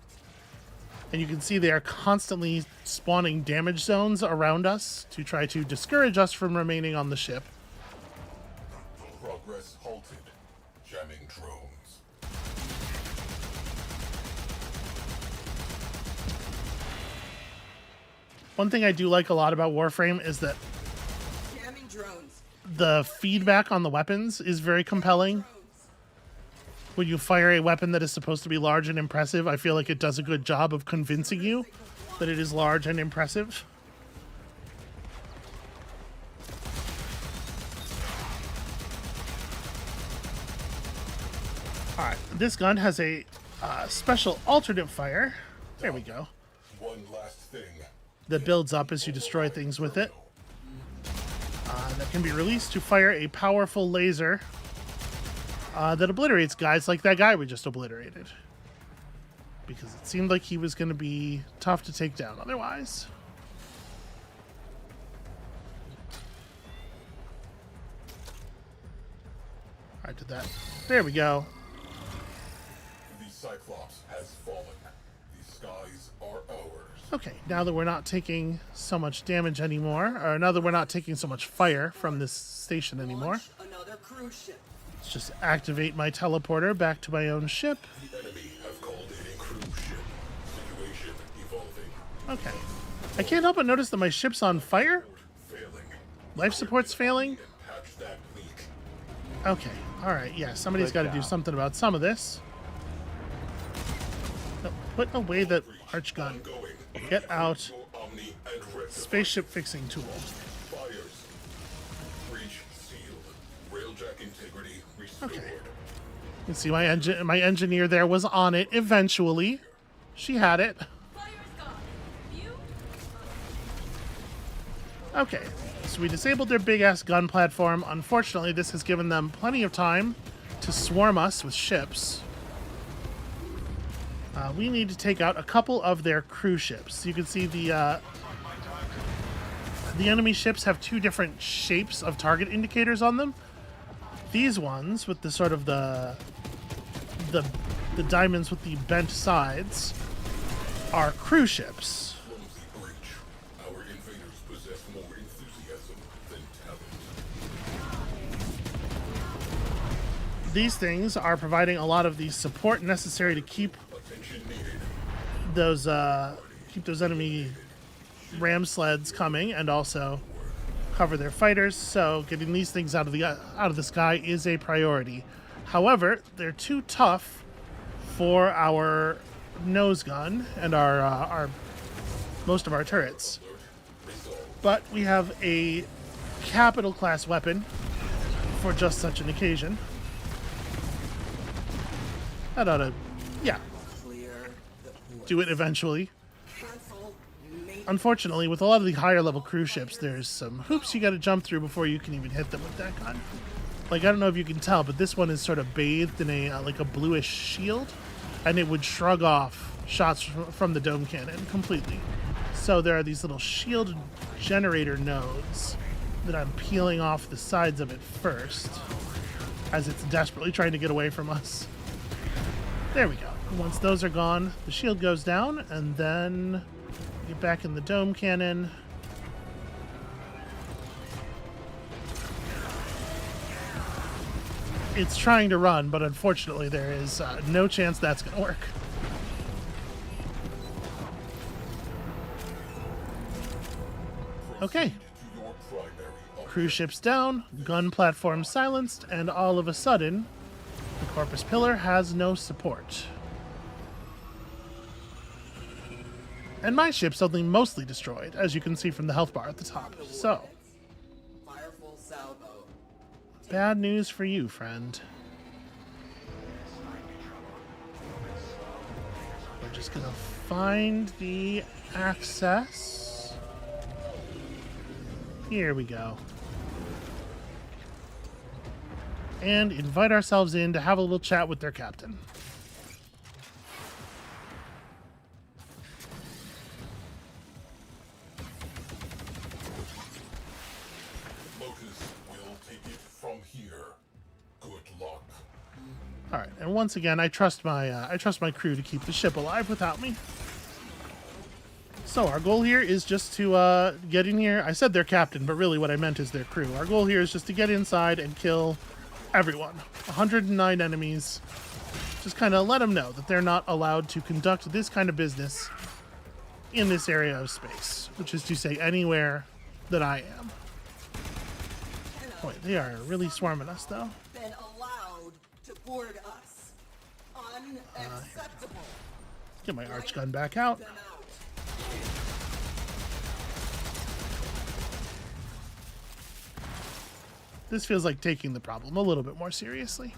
Speaker 1: And you can see they are constantly spawning damage zones around us to try to discourage us from remaining on the ship.
Speaker 6: Progress halted. Jamming drones.
Speaker 1: One thing I do like a lot about Warframe is that
Speaker 7: Jamming drones.
Speaker 1: the feedback on the weapons is very compelling. When you fire a weapon that is supposed to be large and impressive, I feel like it does a good job of convincing you that it is large and impressive. Alright, this gun has a special alternate fire. There we go.
Speaker 6: One last thing.
Speaker 1: That builds up as you destroy things with it. That can be released to fire a powerful laser that obliterates guys like that guy we just obliterated. Because it seemed like he was going to be tough to take down otherwise. Alright, did that. There we go.
Speaker 6: The Cyclops has fallen. The skies are ours.
Speaker 1: Okay, now that we're not taking so much damage anymore, or now that we're not taking so much fire from this station anymore,
Speaker 7: Launch another cruise ship.
Speaker 1: let's just activate my teleporter back to my own ship.
Speaker 6: The enemy have called in a cruise ship. Situation evolving.
Speaker 1: Okay. I can't help but notice that my ship's on fire.
Speaker 6: Failing.
Speaker 1: Life support's failing.
Speaker 6: Patch that leak.
Speaker 1: Okay. All right. Yeah, somebody's got to do something about some of this. No, put away the arch gun.
Speaker 6: Going.
Speaker 1: Get out.
Speaker 6: Omni and rectify.
Speaker 1: Spaceship fixing tool.
Speaker 6: Fires. Breach sealed. Railjack integrity restored.
Speaker 1: Okay. You can see my engineer there was on it eventually. She had it. Okay. So we disabled their big ass gun platform. Unfortunately, this has given them plenty of time to swarm us with ships. We need to take out a couple of their cruise ships. You can see the the enemy ships have two different shapes of target indicators on them. These ones with the sort of the diamonds with the bent sides are crew ships.
Speaker 6: Clumsy breach. Our invaders possess more enthusiasm than talent.
Speaker 1: These things are providing a lot of the support necessary to keep
Speaker 6: Attention needed.
Speaker 1: those enemy ram sleds coming, and also cover their fighters. So getting these things out of the sky is a priority. However, they're too tough for our nose gun and our most of our turrets. But we have a capital class weapon for just such an occasion. That ought to, yeah,
Speaker 7: Clear the port.
Speaker 1: do it eventually.
Speaker 7: Careful.
Speaker 1: Unfortunately, with a lot of the higher level cruise ships, there's some hoops you gotta jump through before you can even hit them with that gun. Like, I don't know if you can tell, but this one is sort of bathed in a like a bluish shield, and it would shrug off shots from the dome cannon completely. So there are these little shield generator nodes that I'm peeling off the sides of it first, as it's desperately trying to get away from us. There we go. Once those are gone, the shield goes down, and then get back in the dome cannon. It's trying to run, but unfortunately there is no chance that's going to work. Okay.
Speaker 6: To your primary
Speaker 1: Cruise ships down, gun platform silenced, and all of a sudden, the Corpus Pillar has no support. And my ship's only mostly destroyed, as you can see from the health bar at the top. So,
Speaker 7: Fireful salvo.
Speaker 1: bad news for you, friend. We're just gonna find the access. Here we go. And invite ourselves in to have a little chat with their captain.
Speaker 6: Lotus will take it from here. Good luck.
Speaker 1: All right, and once again, I trust my crew to keep the ship alive without me. So our goal here is just to get in here. I said their captain, but really what I meant is their crew. Our goal here is just to get inside and kill everyone. 109 enemies. Just kind of let them know that they're not allowed to conduct this kind of business in this area of space, which is to say anywhere that I am. Boy, they are really swarming us, though.
Speaker 7: Been allowed to board us. Unacceptable.
Speaker 1: Get my arch gun back out.
Speaker 7: Them out.
Speaker 1: This feels like taking the problem a little bit more seriously.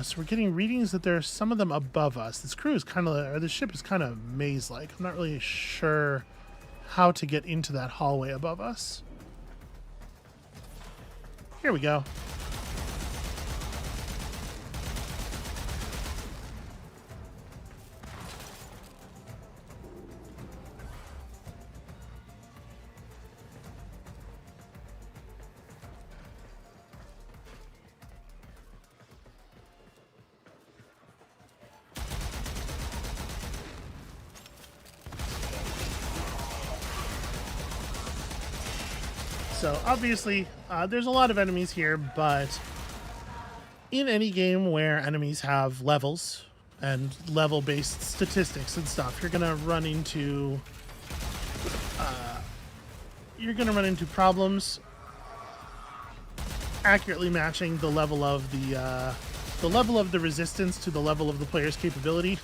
Speaker 1: So we're getting readings that there are some of them above us. This crew is kind of, or this ship is kind of maze-like. I'm not really sure how to get into that hallway above us. Here we go. So obviously, there's a lot of enemies here, but in any game where enemies have levels and level-based statistics and stuff, you're gonna run into problems accurately matching the level of the resistance to the level of the player's capability.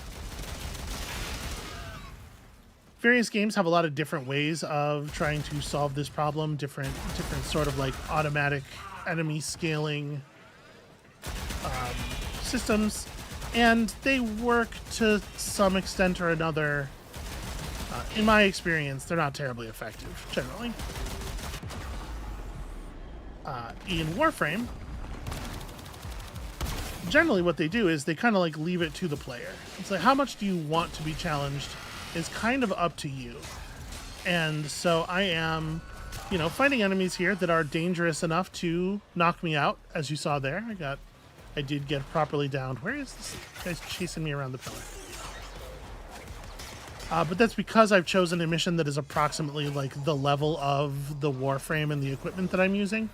Speaker 1: Various games have a lot of different ways of trying to solve this problem, different sort of like automatic enemy scaling systems, and they work to some extent or another. In my experience, they're not terribly effective, generally. In Warframe, generally what they do is they kind of like leave it to the player. It's like, how much do you want to be challenged is kind of up to you. And so I am, you know, fighting enemies here that are dangerous enough to knock me out, as you saw there. I did get properly downed. Where is this guy's chasing me around the pillar? But that's because I've chosen a mission that is approximately like the level of the Warframe and the equipment that I'm using.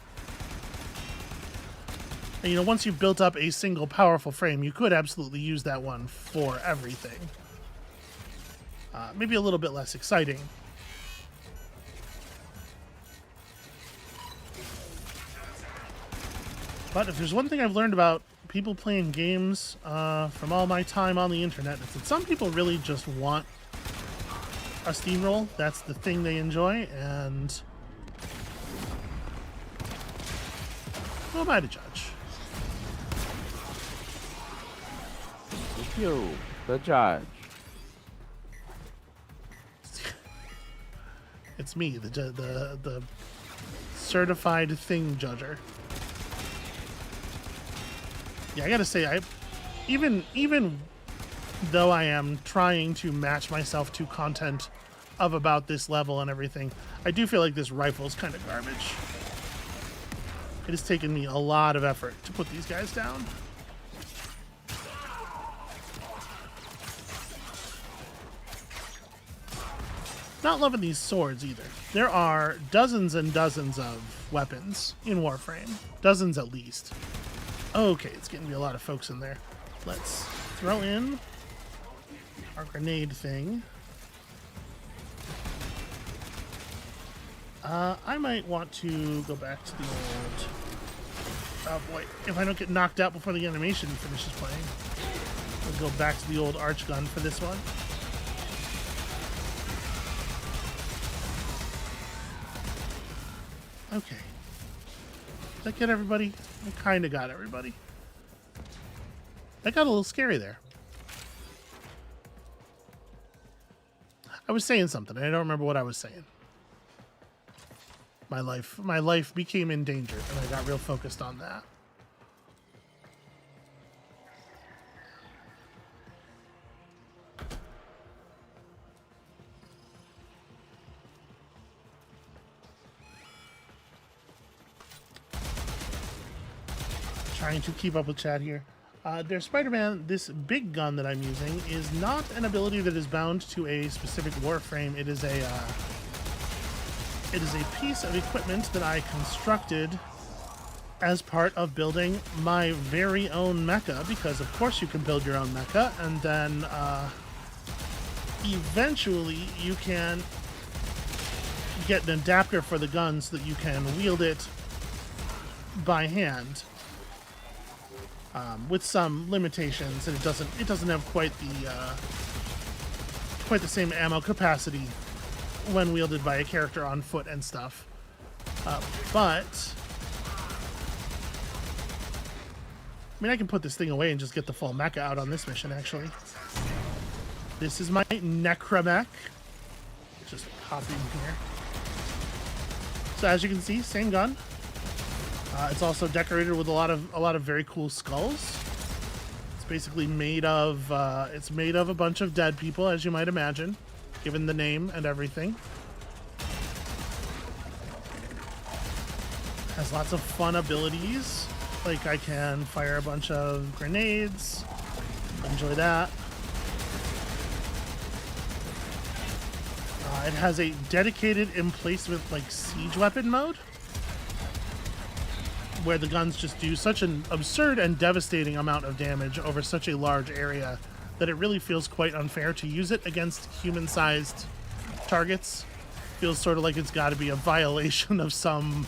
Speaker 1: And, you know, once you've built up a single powerful frame, you could absolutely use that one for everything. Maybe a little bit less exciting. But if there's one thing I've learned about people playing games from all my time on the internet, it's that some people really just want a steamroll. That's the thing they enjoy, and who am I to judge?
Speaker 2: It's you, the judge.
Speaker 1: It's me, the certified thing judger. Yeah, I gotta say, even though I am trying to match myself to content of about this level and everything, I do feel like this rifle is kind of garbage. It has taken me a lot of effort to put these guys down. Not loving these swords either. There are dozens and dozens of weapons in Warframe. Dozens at least. Okay, it's getting to be a lot of folks in there. Let's throw in our grenade thing. I might want to go back to the old... Oh boy, if I don't get knocked out before the animation finishes playing, we'll go back to the old arch gun for this one. Okay. Did that get everybody? I kind of got everybody. That got a little scary there. I was saying something. I don't remember what I was saying. My life became endangered, and I got real focused on that. Trying to keep up with chat here. There's Spider-Man. This big gun that I'm using is not an ability that is bound to a specific Warframe. It is a piece of equipment that I constructed as part of building my very own mecha, because of course you can build your own mecha, and then eventually you can get an adapter for the gun so that you can wield it by hand. With some limitations, and it doesn't have quite the same ammo capacity when wielded by a character on foot and stuff. But I mean, I can put this thing away and just get the full mecha out on this mission. Actually, this is my Necromech. Just hop in here. So as you can see, same gun. It's also decorated with a lot of very cool skulls. It's basically made of a bunch of dead people, as you might imagine, given the name and everything. Has lots of fun abilities, like I can fire a bunch of grenades. Enjoy that. It has a dedicated emplacement like siege weapon mode, where the guns just do such an absurd and devastating amount of damage over such a large area that it really feels quite unfair to use it against human-sized targets. Feels sort of like it's got to be a violation of some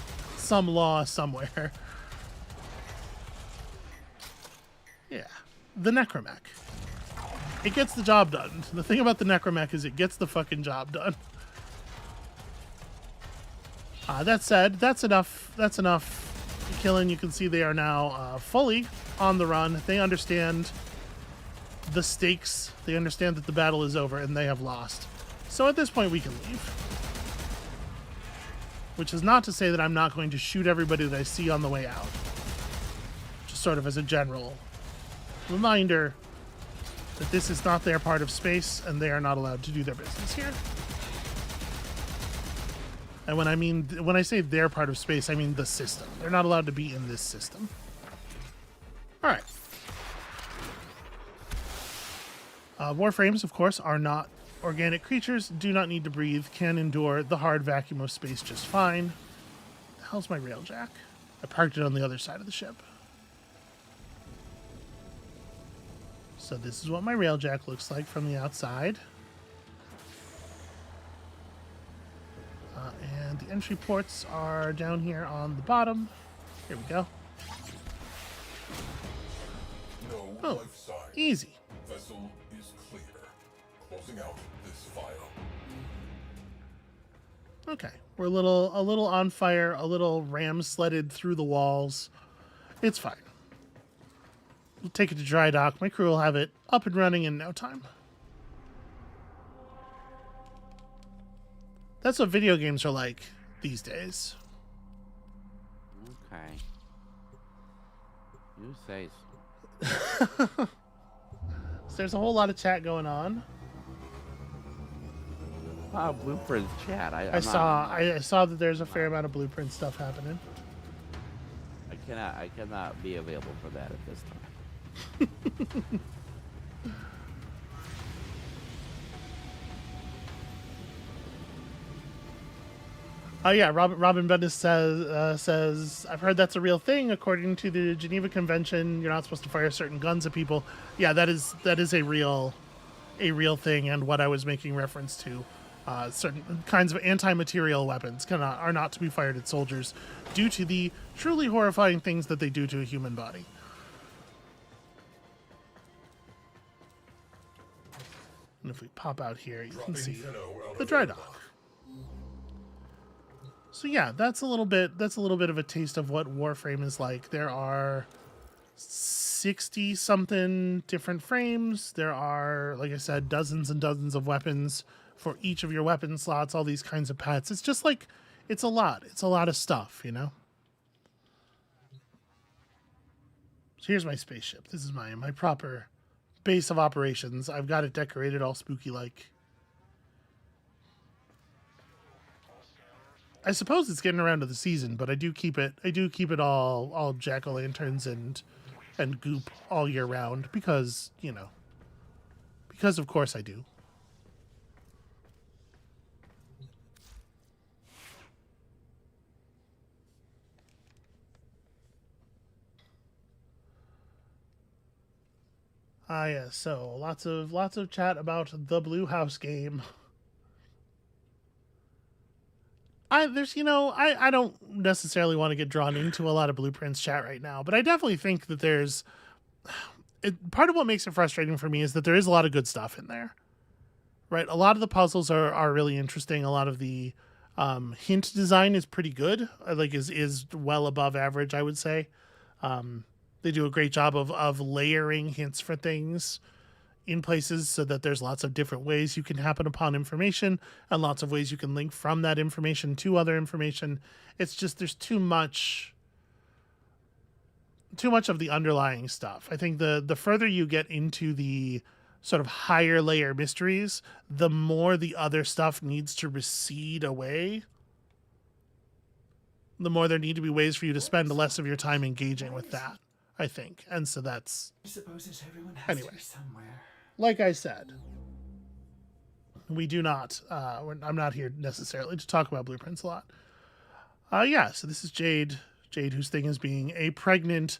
Speaker 1: law somewhere. Yeah, the Necromech. It gets the job done. The thing about the Necromech is it gets the fucking job done. That said, that's enough killing. You can see they are now fully on the run. They understand the stakes. They understand that the battle is over and they have lost. So at this point we can leave. Which is not to say that I'm not going to shoot everybody that I see on the way out. Just sort of as a general reminder that this is not their part of space and they are not allowed to do their business here. And when I say their part of space, I mean the system. They're not allowed to be in this system. All right. Warframes, of course, are not organic creatures, do not need to breathe, can endure the hard vacuum of space just fine. The hell's my railjack? I parked it on the other side of the ship. So this is what my railjack looks like from the outside. And the entry ports are down here on the bottom. Here we go.
Speaker 6: No
Speaker 1: Oh,
Speaker 6: life sign.
Speaker 1: easy.
Speaker 6: Vessel is clear. Closing out this file.
Speaker 1: Okay, we're a little on fire, a little ram sledded through the walls. It's fine. We'll take it to dry dock. My crew will have it up and running in no time. That's what video games are like these days.
Speaker 2: Okay. You say so.
Speaker 1: So there's a whole lot of chat going on.
Speaker 2: Wow, Blueprints chat.
Speaker 1: I saw that there's a fair amount of Blueprint stuff happening.
Speaker 2: I cannot be available for that at this time.
Speaker 1: Oh yeah, Robin Bendis says I've heard that's a real thing. According to the Geneva Convention, you're not supposed to fire certain guns at people. Yeah, that is a real thing, and what I was making reference to. Certain kinds of anti-material weapons are not to be fired at soldiers due to the truly horrifying things that they do to a human body. And if we pop out here, you can see the dry dock. So yeah, that's a little bit of a taste of what Warframe is like. There are 60 something different frames. There are, like I said, dozens and dozens of weapons for each of your weapon slots, all these kinds of pets. It's just like, it's a lot. It's a lot of stuff, you know? So here's my spaceship. This is my proper base of operations. I've got it decorated all spooky-like. I suppose it's getting around to the season, but I do keep it all jack-o'-lanterns and goop all year round because, you know, because of course I do. Yeah, so lots of chat about the Blue House game. I don't necessarily want to get drawn into a lot of Blueprints chat right now, but I definitely think that there's part of what makes it frustrating for me is that there is a lot of good stuff in there, right? A lot of the puzzles are really interesting. A lot of the hint design is pretty good, like is well above average, I would say. They do a great job of layering hints for things in places so that there's lots of different ways you can happen upon information and lots of ways you can link from that information to other information. It's just there's too much of the underlying stuff. I think the further you get into the sort of higher layer mysteries, the more the other stuff needs to recede away. The more there need to be ways for you to spend less of your time engaging with that, I think. And so that's...
Speaker 3: I suppose everyone has
Speaker 1: Anyway.
Speaker 3: to be somewhere.
Speaker 1: Like I said, we do not, I'm not here necessarily to talk about Blueprints a lot. Yeah, so this is Jade, whose thing is being a pregnant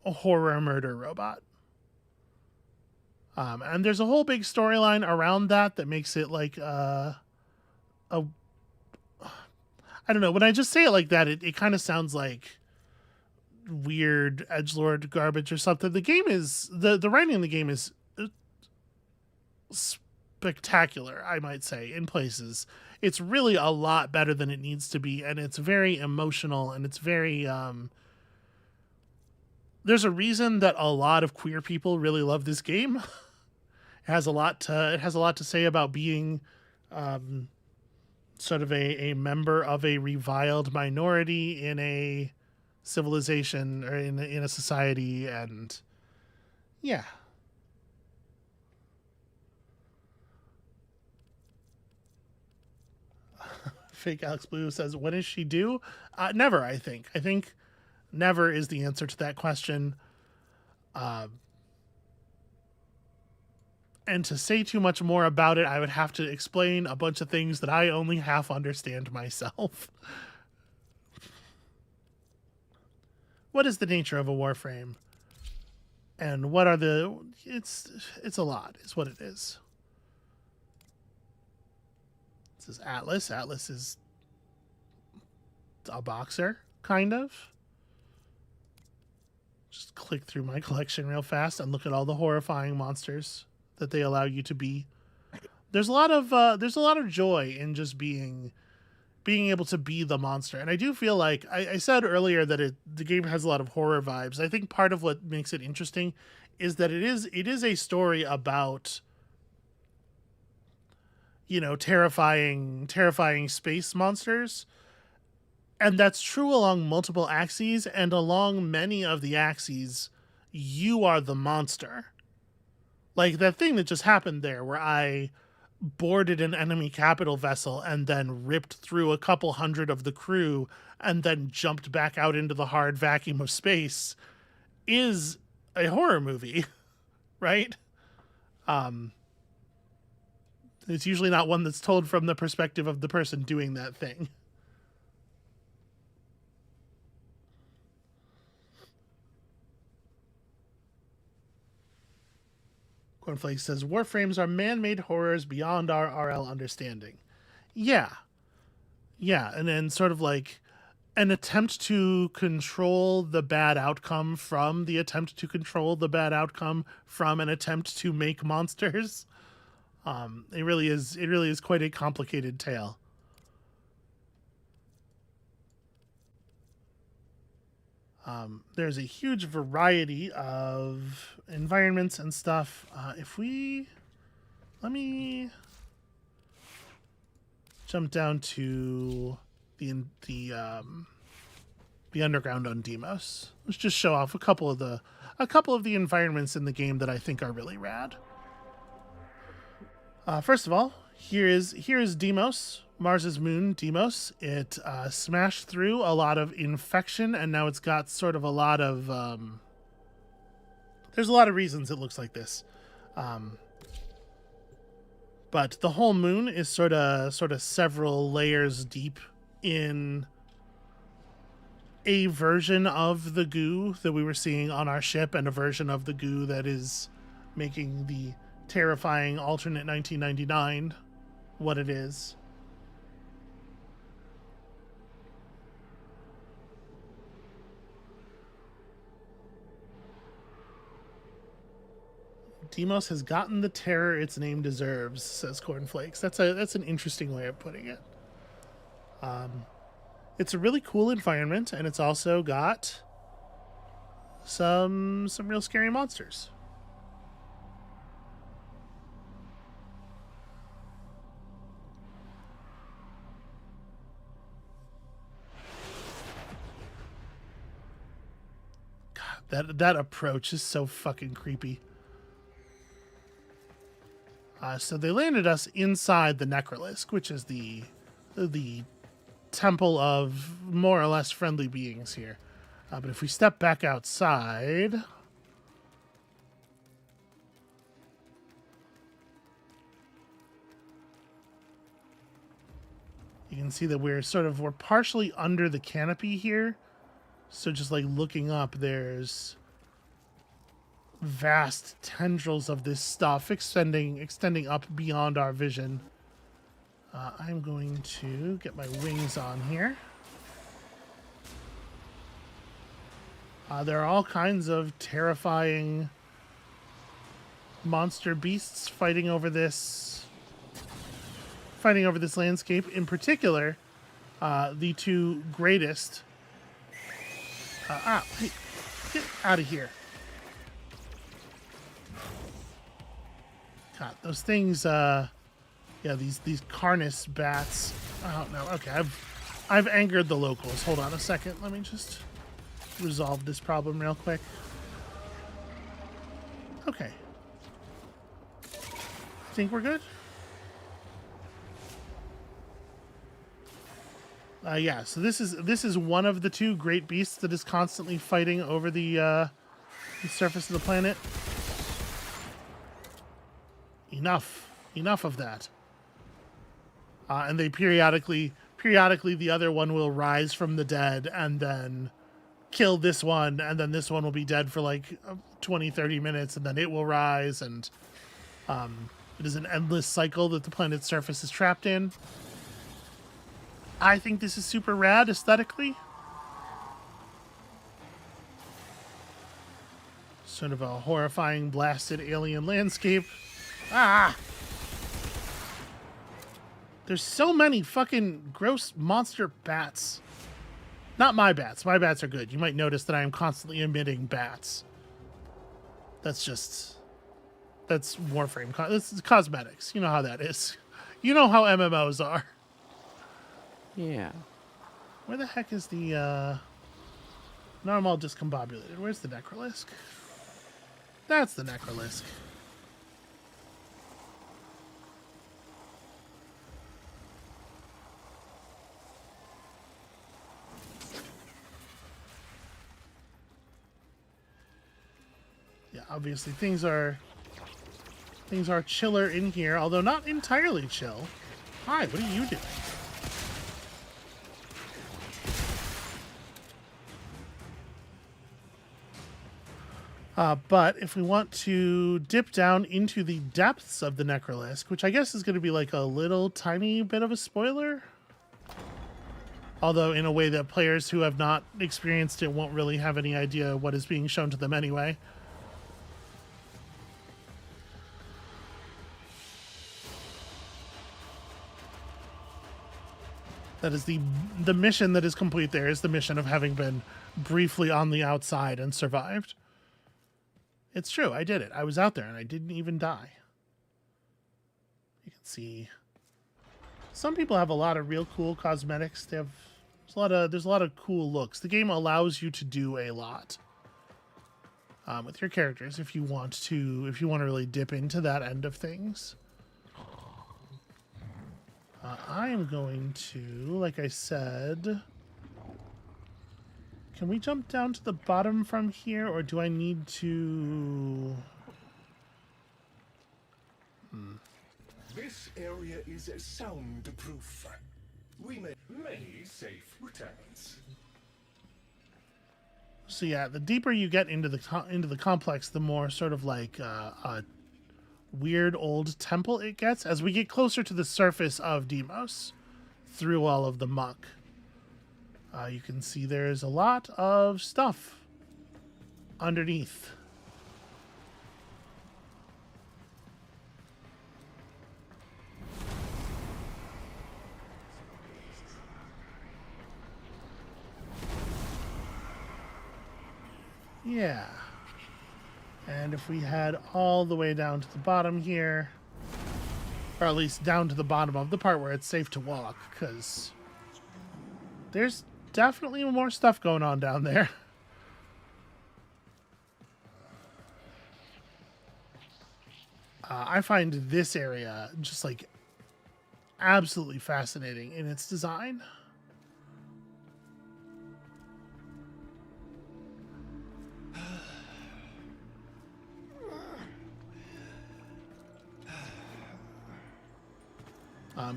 Speaker 1: horror murder robot. And there's a whole big storyline around that makes it like I don't know, when I just say it like that, it kind of sounds like weird edgelord garbage or something. The game is, the writing in the game is spectacular, I might say, in places. It's really a lot better than it needs to be, and it's very emotional, and it's very there's a reason that a lot of queer people really love this game. It has a lot to say about being sort of a member of a reviled minority in a civilization or in a society, and yeah. Fake Alex Blue says, when is she due? Never, I think. I think never is the answer to that question. And to say too much more about it, I would have to explain a bunch of things that I only half understand myself. What is the nature of a Warframe? And what are the... It's a lot, is what it is. This is Atlas. Atlas is a boxer, kind of. Just click through my collection real fast and look at all the horrifying monsters that they allow you to be. There's a lot of joy in just being able to be the monster. And I do feel like I said earlier that the game has a lot of horror vibes. I think part of what makes it interesting is that it is a story about, you know, terrifying space monsters. And that's true along multiple axes, and along many of the axes, you are the monster. Like that thing that just happened there where I boarded an enemy capital vessel and then ripped through a couple hundred of the crew and then jumped back out into the hard vacuum of space is a horror movie, right? It's usually not one that's told from the perspective of the person doing that thing. Cornflakes says, Warframes are man-made horrors beyond our RL understanding. Yeah. Yeah, and then sort of like an attempt to control the bad outcome from the attempt to control the bad outcome from an attempt to make monsters. It really is quite a complicated tale. There's a huge variety of environments and stuff. Let me jump down to the underground on Deimos. Let's just show off a couple of the environments in the game that I think are really rad. First of all, here is Deimos. Mars's moon, Deimos. It smashed through a lot of infection, and now it's got sort of a lot of... there's a lot of reasons it looks like this. But the whole moon is sort of several layers deep in a version of the goo that we were seeing on our ship, and a version of the goo that is making the terrifying alternate 1999 what it is. Deimos has gotten the terror its name deserves, says Cornflakes. That's an interesting way of putting it. It's a really cool environment, and it's also got some real scary monsters. God, that approach is so fucking creepy. So they landed us inside the Necrolisk, which is the temple of more or less friendly beings here. But if we step back outside, you can see that we're partially under the canopy here. So just like looking up, there's vast tendrils of this stuff extending up beyond our vision. I'm going to get my wings on here. There are all kinds of terrifying monster beasts fighting over this landscape. In particular, the two greatest. Hey, get out of here. God, those things, yeah, these Carnis bats. Oh, no, okay, I've angered the locals. Hold on a second. Let me just resolve this problem real quick. Okay. Think we're good? Yeah, so this is one of the two great beasts that is constantly fighting over the surface of the planet. Enough of that. And they periodically the other one will rise from the dead and then kill this one, and then this one will be dead for like 20-30 minutes, and then it will rise, and it is an endless cycle that the planet's surface is trapped in. I think this is super rad aesthetically. Sort of a horrifying blasted alien landscape. Ah! There's so many fucking gross monster bats. Not my bats. My bats are good. You might notice that I am constantly emitting bats. That's Warframe. This is cosmetics. You know how that is. You know how MMOs are.
Speaker 2: Yeah.
Speaker 1: Where the heck is the, Now I'm all discombobulated. Where's the Necrolisk? That's the Necrolisk. Yeah, obviously things are chiller in here, although not entirely chill. Hi, what are you doing? But if we want to dip down into the depths of the Necrolisk, which I guess is going to be like a little tiny bit of a spoiler, although in a way that players who have not experienced it won't really have any idea what is being shown to them anyway. That is the mission that is complete there, is the mission of having been briefly on the outside and survived. It's true, I did it. I was out there and I didn't even die. You can see some people have a lot of real cool cosmetics. There's a lot of cool looks. The game allows you to do a lot with your characters if you want to really dip into that end of things. I am going to, like I said, can we jump down to the bottom from here, or do I need to...
Speaker 6: This area is soundproof. We make many safe returns.
Speaker 1: So yeah, the deeper you get into the complex, the more sort of like a weird old temple it gets as we get closer to the surface of Deimos through all of the muck. You can see there's a lot of stuff underneath. Yeah. And if we head all the way down to the bottom here, or at least down to the bottom of the part where it's safe to walk, because there's definitely more stuff going on down there. I find this area just like absolutely fascinating in its design.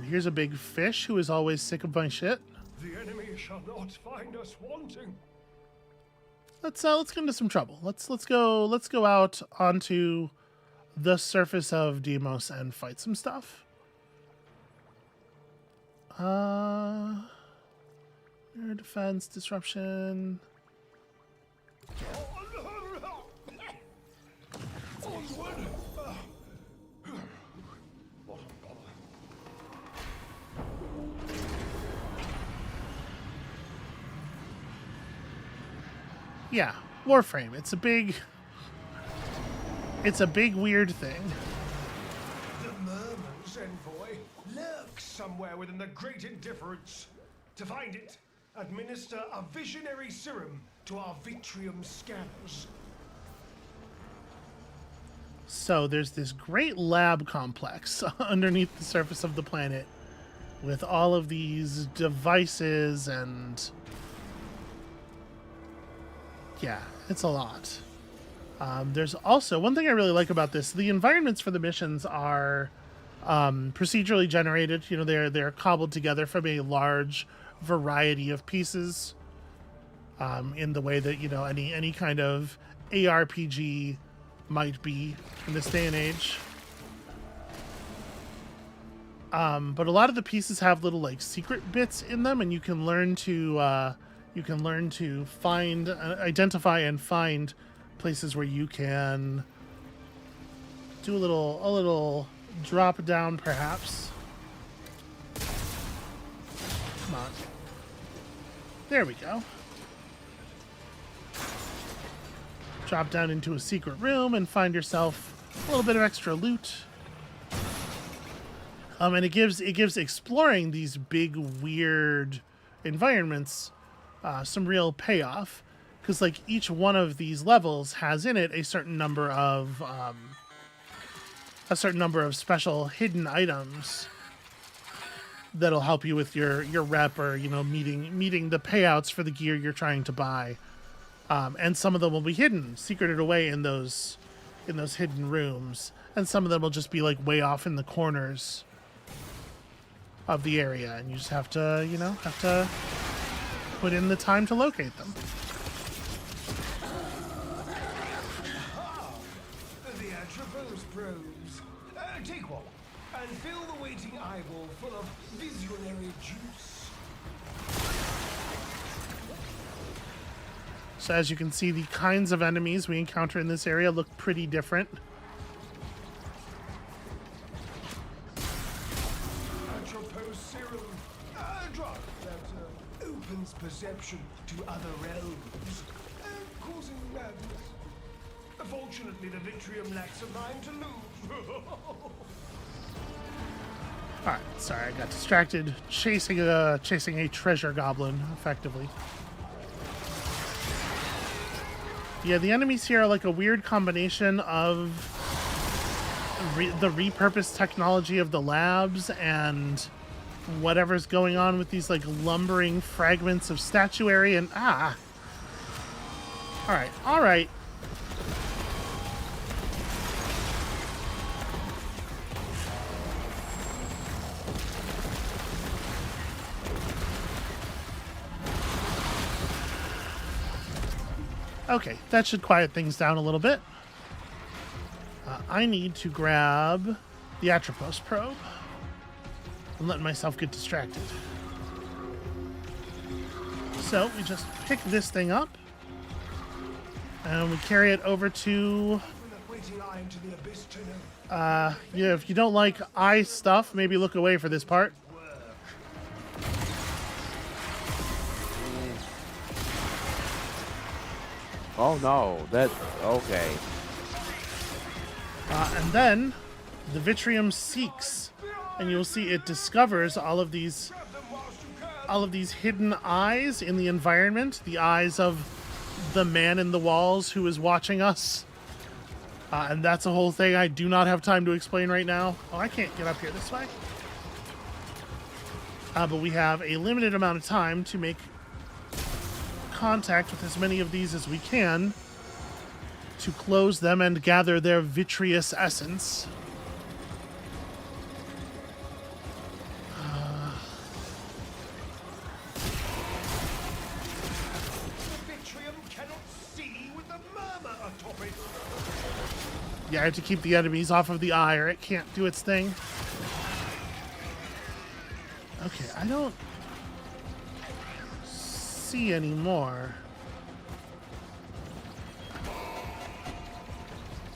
Speaker 1: Here's a big fish who is always sick of my shit.
Speaker 6: The enemy shall not find us wanting.
Speaker 1: Let's get into some trouble. Let's go out onto the surface of Deimos and fight some stuff. Air defense, disruption. Yeah, Warframe. It's a big weird thing.
Speaker 6: The Merman's envoy lurks somewhere within the Great Indifference. To find it, administer a visionary serum to our Vitrium scanners.
Speaker 1: So there's this great lab complex underneath the surface of the planet with all of these devices and yeah, it's a lot. There's also one thing I really like about this. The environments for the missions are procedurally generated. You know, they're cobbled together from a large variety of pieces in the way that, you know, any kind of ARPG might be in this day and age. But a lot of the pieces have little like secret bits in them, and you can learn to find, identify, and find places where you can do a little drop down, perhaps. Come on. There we go. Drop down into a secret room and find yourself a little bit of extra loot. And it gives exploring these big weird environments some real payoff, because like each one of these levels has in it a certain number of special hidden items that'll help you with your rep, or, you know, meeting the payouts for the gear you're trying to buy. And some of them will be hidden, secreted away in those hidden rooms, and some of them will just be like way off in the corners of the area, and you just have to put in the time to locate them.
Speaker 6: The Atropos probes. Take one, and fill the waiting eyeball full of visionary juice.
Speaker 1: So as you can see, the kinds of enemies we encounter in this area look pretty different.
Speaker 6: Atropos serum. A drug that opens perception to other realms, causing madness. Fortunately, the Vitrium lacks a mind to lose.
Speaker 1: All right, sorry, I got distracted chasing a treasure goblin, effectively. Yeah, the enemies here are like a weird combination of the repurposed technology of the labs and whatever's going on with these like lumbering fragments of statuary and all right. Okay, that should quiet things down a little bit. I need to grab the Atropos probe. I'm letting myself get distracted. So we just pick this thing up, and we carry it over to... yeah, if you don't like eye stuff, maybe look away for this part.
Speaker 2: Oh no, that's okay.
Speaker 1: And then the Vitrium seeks, and you'll see it discovers all of these hidden eyes in the environment, the eyes of the man in the walls who is watching us. And that's a whole thing I do not have time to explain right now. Oh, I can't get up here this way. But we have a limited amount of time to make contact with as many of these as we can to close them and gather their vitreous essence.
Speaker 6: The Vitrium cannot see with the murmur atop it.
Speaker 1: Yeah, I have to keep the enemies off of the eye or it can't do its thing. Okay, I don't see anymore.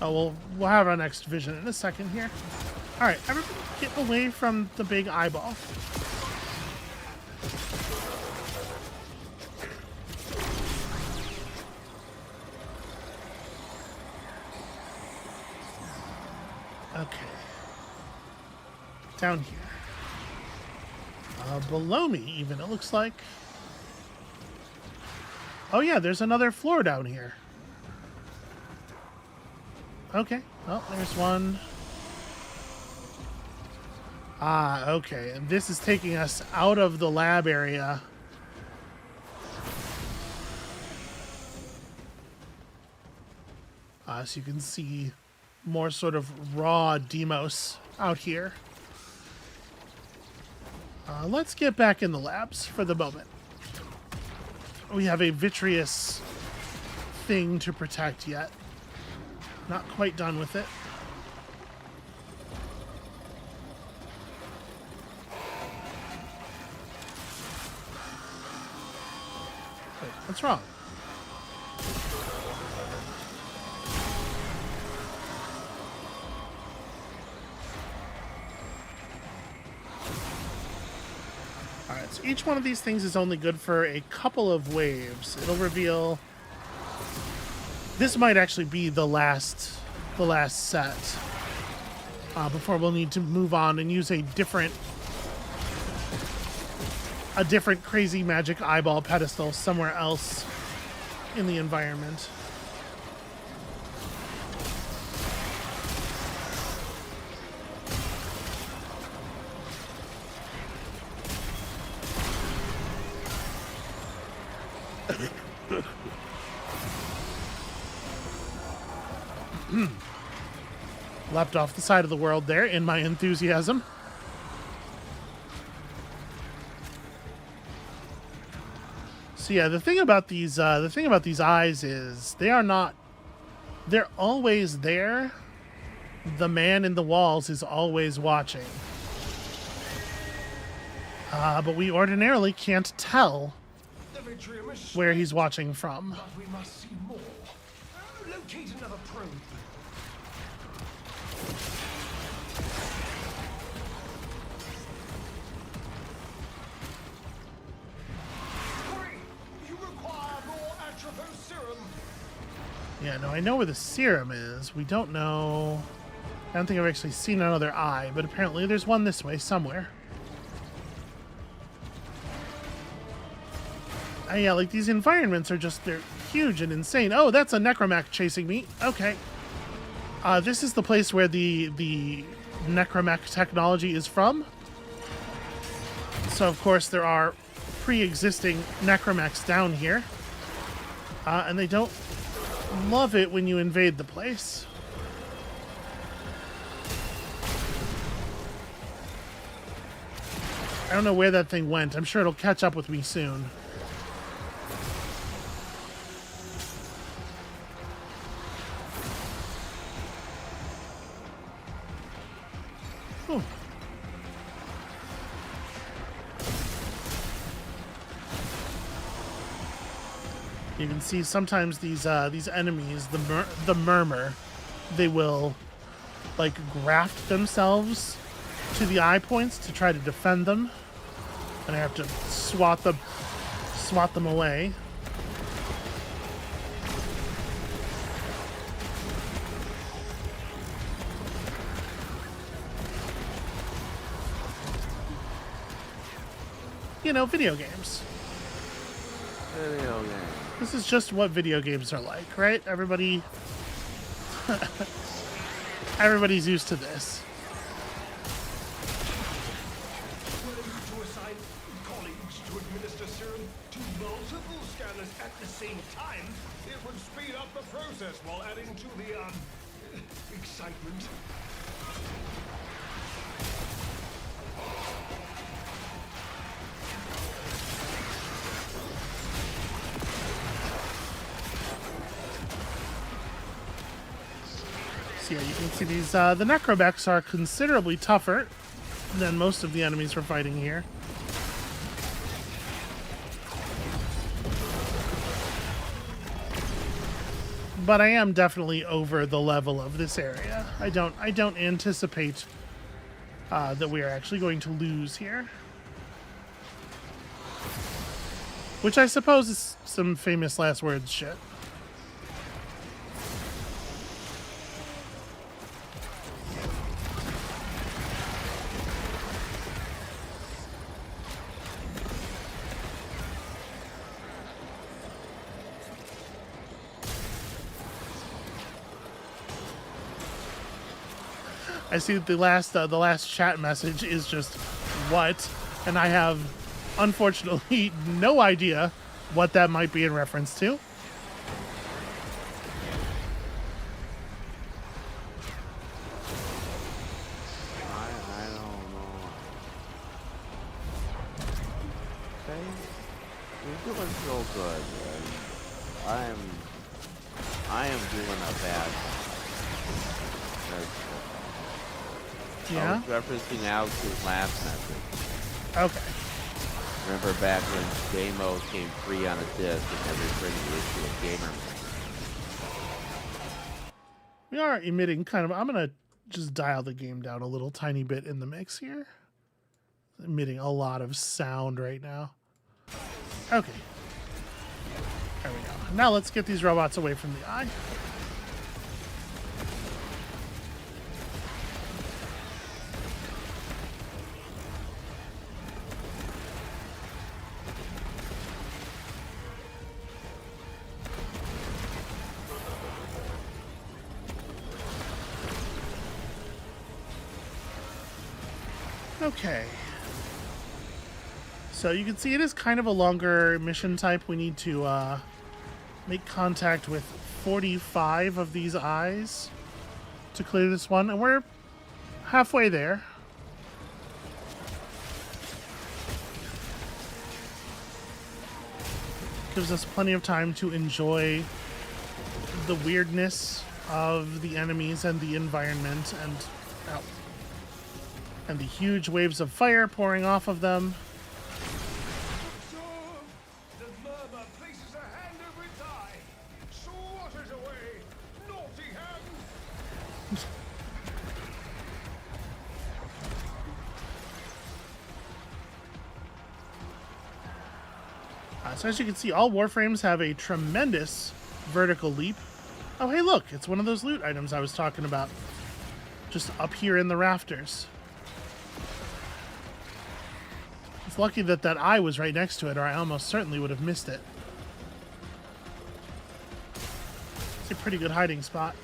Speaker 1: Oh, we'll have our next vision in a second here. All right, everybody get away from the big eyeball. Okay. Down here. Below me, even, it looks like. Oh, yeah, there's another floor down here. Okay. Oh, there's one. Ah, okay. And this is taking us out of the lab area. So you can see more sort of raw Demos out here. Let's get back in the labs for the moment. We have a vitreous thing to protect yet. Not quite done with it. Wait, what's wrong? Alright, so each one of these things is only good for a couple of waves. It'll reveal... This might actually be the last set. Before we'll need to move on and use a different crazy magic eyeball pedestal somewhere else in the environment. Leapt off the side of the world there in my enthusiasm. So yeah, the thing about these eyes is they're always there. The man in the walls is always watching. But we ordinarily can't tell
Speaker 6: The Vitrium is
Speaker 1: where he's watching from.
Speaker 6: but we must see more. Locate another probe. Hurry! You require more Atropos serum.
Speaker 1: Yeah, no, I know where the serum is. We don't know... I don't think I've actually seen another eye, but apparently there's one this way somewhere. Yeah, like these environments are just, they're huge and insane. Oh, that's a necromech chasing me. Okay. This is the place where the necromech technology is from. So, of course, there are pre-existing necromechs down here. And they don't love it when you invade the place. I don't know where that thing went. I'm sure it'll catch up with me soon. Ooh. You can see sometimes these enemies, the murmur, they will like graft themselves to the eye points to try to defend them, and I have to swat them away. You know, video games.
Speaker 2: Video game.
Speaker 1: This is just what video games are like, right? Everybody's used to this.
Speaker 6: To assign colleagues to administer serum to multiple scanners at the same time, it would speed up the process while adding to the excitement.
Speaker 1: So yeah, you can see these, the necromechs are considerably tougher than most of the enemies we're fighting here. But I am definitely over the level of this area. I don't anticipate that we are actually going to lose here. Which I suppose is some famous last words shit. I see that the last chat message is just what, and I have unfortunately no idea what that might be in reference to.
Speaker 2: I don't know. Okay. We're doing so good. And I am doing a bad.
Speaker 1: Yeah?
Speaker 2: I was referencing Alex's last message.
Speaker 1: Okay.
Speaker 2: Remember back when Demo came free on a disc and every pretty issue of Gamer.
Speaker 1: We are emitting kind of... I'm going to just dial the game down a little tiny bit in the mix here. Emitting a lot of sound right now. Okay. There we go. Now let's get these robots away from the eye. Okay. So you can see it is kind of a longer mission type. We need to make contact with 45 of these eyes to clear this one, and we're halfway there. Gives us plenty of time to enjoy the weirdness of the enemies and the environment and the huge waves of fire pouring off of them.
Speaker 6: The murmur places a hand over its eye. Slaughters away. Naughty hand.
Speaker 1: So as you can see, all Warframes have a tremendous vertical leap. Oh, hey, look, it's one of those loot items I was talking about. Just up here in the rafters. It's lucky that that eye was right next to it, or I almost certainly would have missed it. It's a pretty good hiding spot.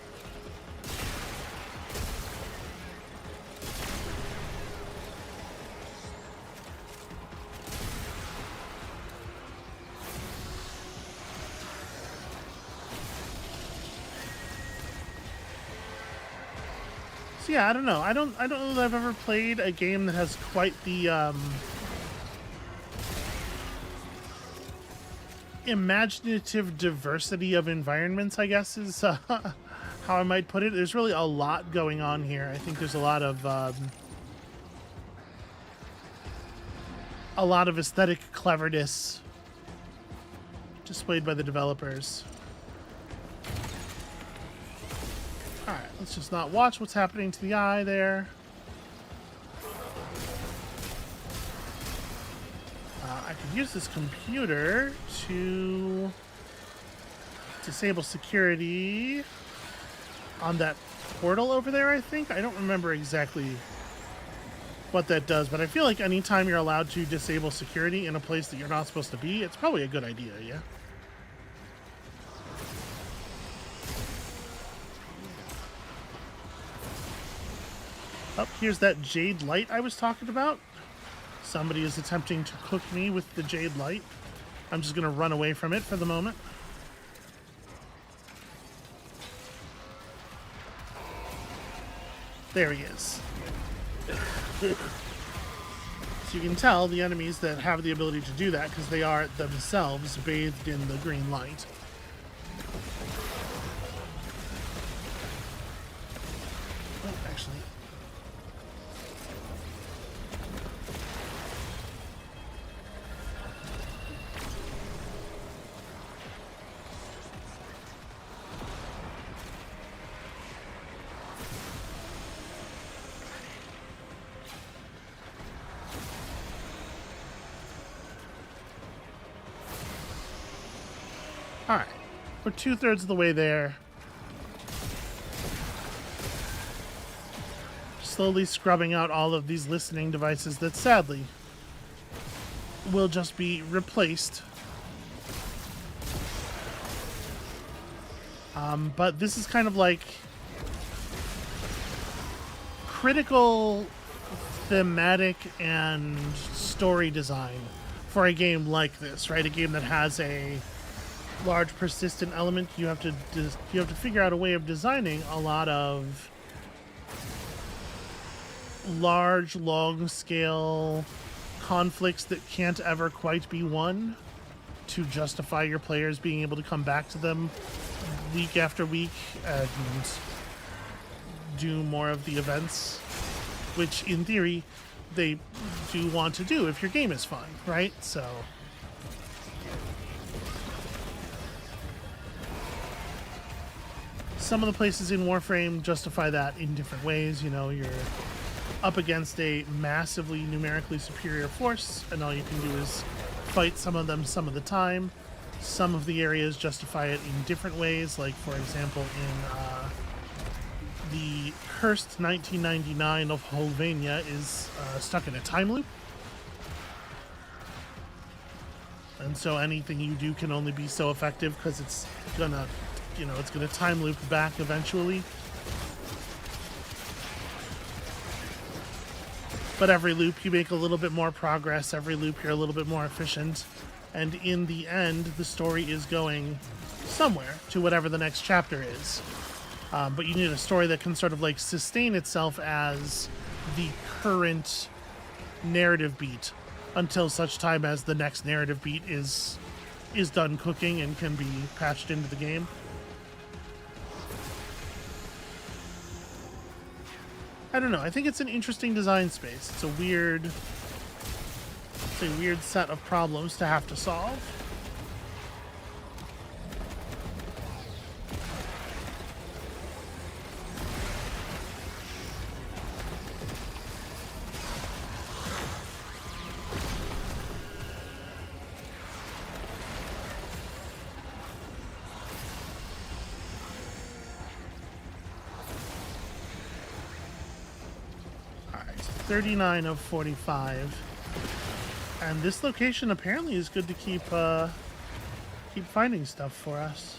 Speaker 1: So yeah, I don't know. I don't know that I've ever played a game that has quite the imaginative diversity of environments, I guess is how I might put it. There's really a lot going on here. I think there's a lot of aesthetic cleverness displayed by the developers. Alright, let's just not watch what's happening to the eye there. I could use this computer to disable security on that portal over there, I think. I don't remember exactly what that does, but I feel like anytime you're allowed to disable security in a place that you're not supposed to be, it's probably a good idea, yeah? Oh, here's that jade light I was talking about. Somebody is attempting to cook me with the jade light. I'm just going to run away from it for the moment. There he is. So you can tell the enemies that have the ability to do that because they are themselves bathed in the green light. Oh, actually... Alright, we're 2/3 of the way there. Slowly scrubbing out all of these listening devices that sadly will just be replaced. But this is kind of like critical thematic and story design for a game like this, right? A game that has a large persistent element. You have to figure out a way of designing a lot of large, long scale conflicts that can't ever quite be won to justify your players being able to come back to them week after week and do more of the events, which in theory they do want to do if your game is fun, right? So some of the places in Warframe justify that in different ways. You know, you're up against a massively numerically superior force, and all you can do is fight some of them some of the time. Some of the areas justify it in different ways, like, for example, in the cursed 1999 of Holvania is stuck in a time loop. And so anything you do can only be so effective because it's gonna, it's gonna time loop back eventually. But every loop you make a little bit more progress, every loop you're a little bit more efficient, and in the end the story is going somewhere to whatever the next chapter is. But you need a story that can sort of like sustain itself as the current narrative beat until such time as the next narrative beat is done cooking and can be patched into the game. I don't know. I think it's an interesting design space. It's a weird set of problems to have to solve. All right, 39 of 45. And this location apparently is good to keep finding stuff for us.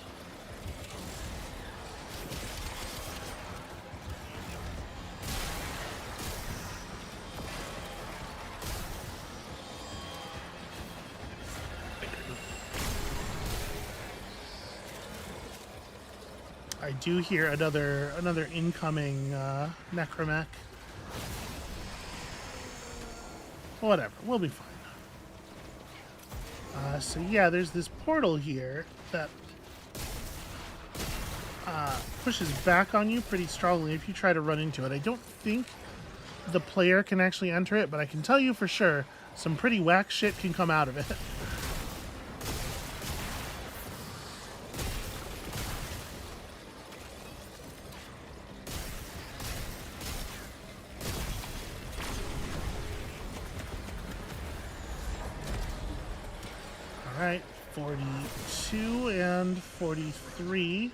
Speaker 1: I do hear another incoming necromech. Whatever, we'll be fine. So yeah, there's this portal here that pushes back on you pretty strongly if you try to run into it. I don't think the player can actually enter it, but I can tell you for sure some pretty whack shit can come out of it. All right, 42 and 43.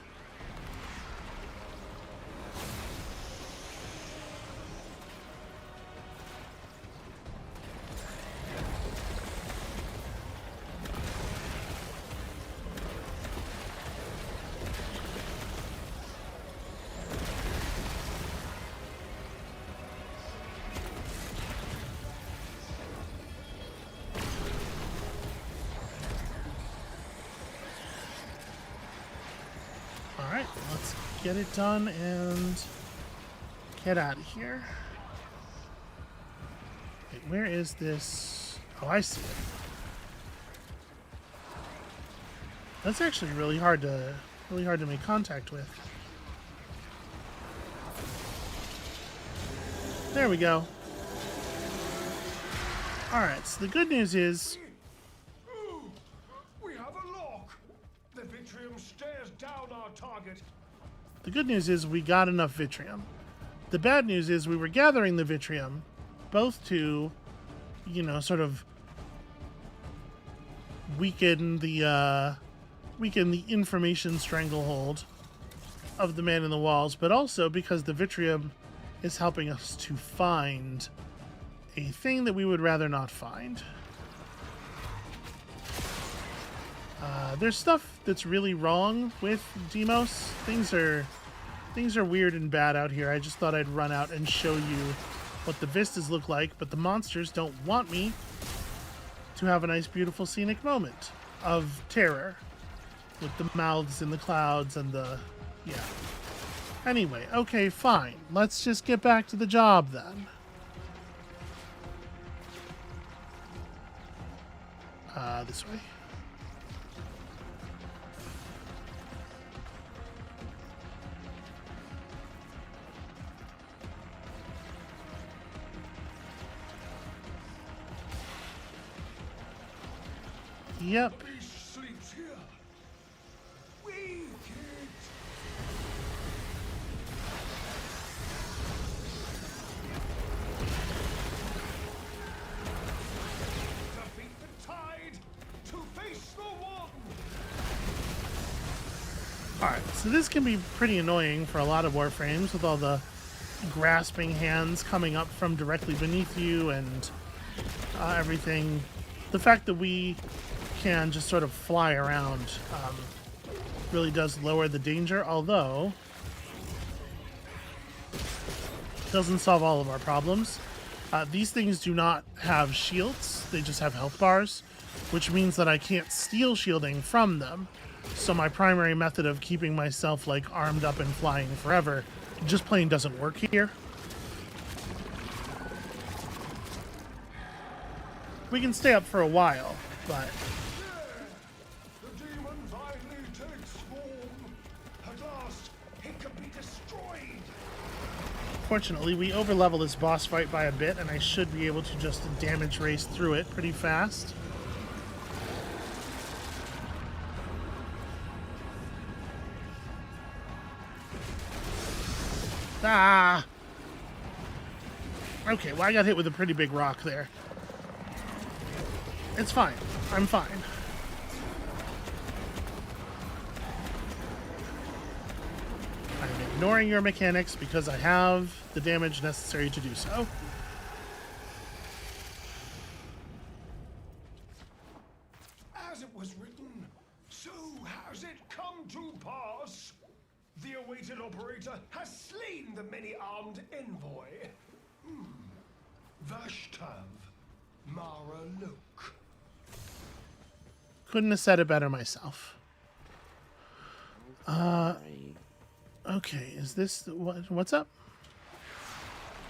Speaker 1: Alright, let's get it done and get out of here. Wait, where is this? Oh, I see it. That's actually really hard to make contact with. There we go. Alright, so the good news is
Speaker 6: Ooh, we have a lock. The Vitrium stares down our target.
Speaker 1: The good news is we got enough Vitrium. The bad news is we were gathering the Vitrium both to, sort of weaken the information stranglehold of the man in the walls, but also because the Vitrium is helping us to find a thing that we would rather not find. There's stuff that's really wrong with Demos. Things are Things are weird and bad out here. I just thought I'd run out and show you what the vistas look like, but the monsters don't want me to have a nice, beautiful, scenic moment of terror with the mouths in the clouds and the... yeah. Anyway, okay, fine. Let's just get back to the job, then. This way. Yep.
Speaker 6: The beast sleeps here. We kids. Defeat the tide to face the one.
Speaker 1: Alright, so this can be pretty annoying for a lot of Warframes with all the grasping hands coming up from directly beneath you and everything. The fact that we can just sort of fly around really does lower the danger, although it doesn't solve all of our problems. These things do not have shields, they just have health bars, which means that I can't steal shielding from them. So my primary method of keeping myself like armed up and flying forever just plain doesn't work here. We can stay up for a while, but
Speaker 6: The demon finally takes form. At last, it can be destroyed.
Speaker 1: fortunately we overlevel this boss fight by a bit, and I should be able to just damage race through it pretty fast. Ah! Okay, well I got hit with a pretty big rock there. It's fine. I'm fine. I'm ignoring your mechanics because I have the damage necessary to do so.
Speaker 6: As it was written, so has it come to pass. The awaited operator has slain the many-armed envoy. Vashtav, Mara Luke.
Speaker 1: Couldn't have said it better myself.
Speaker 2: Right.
Speaker 1: Okay, is this what's up?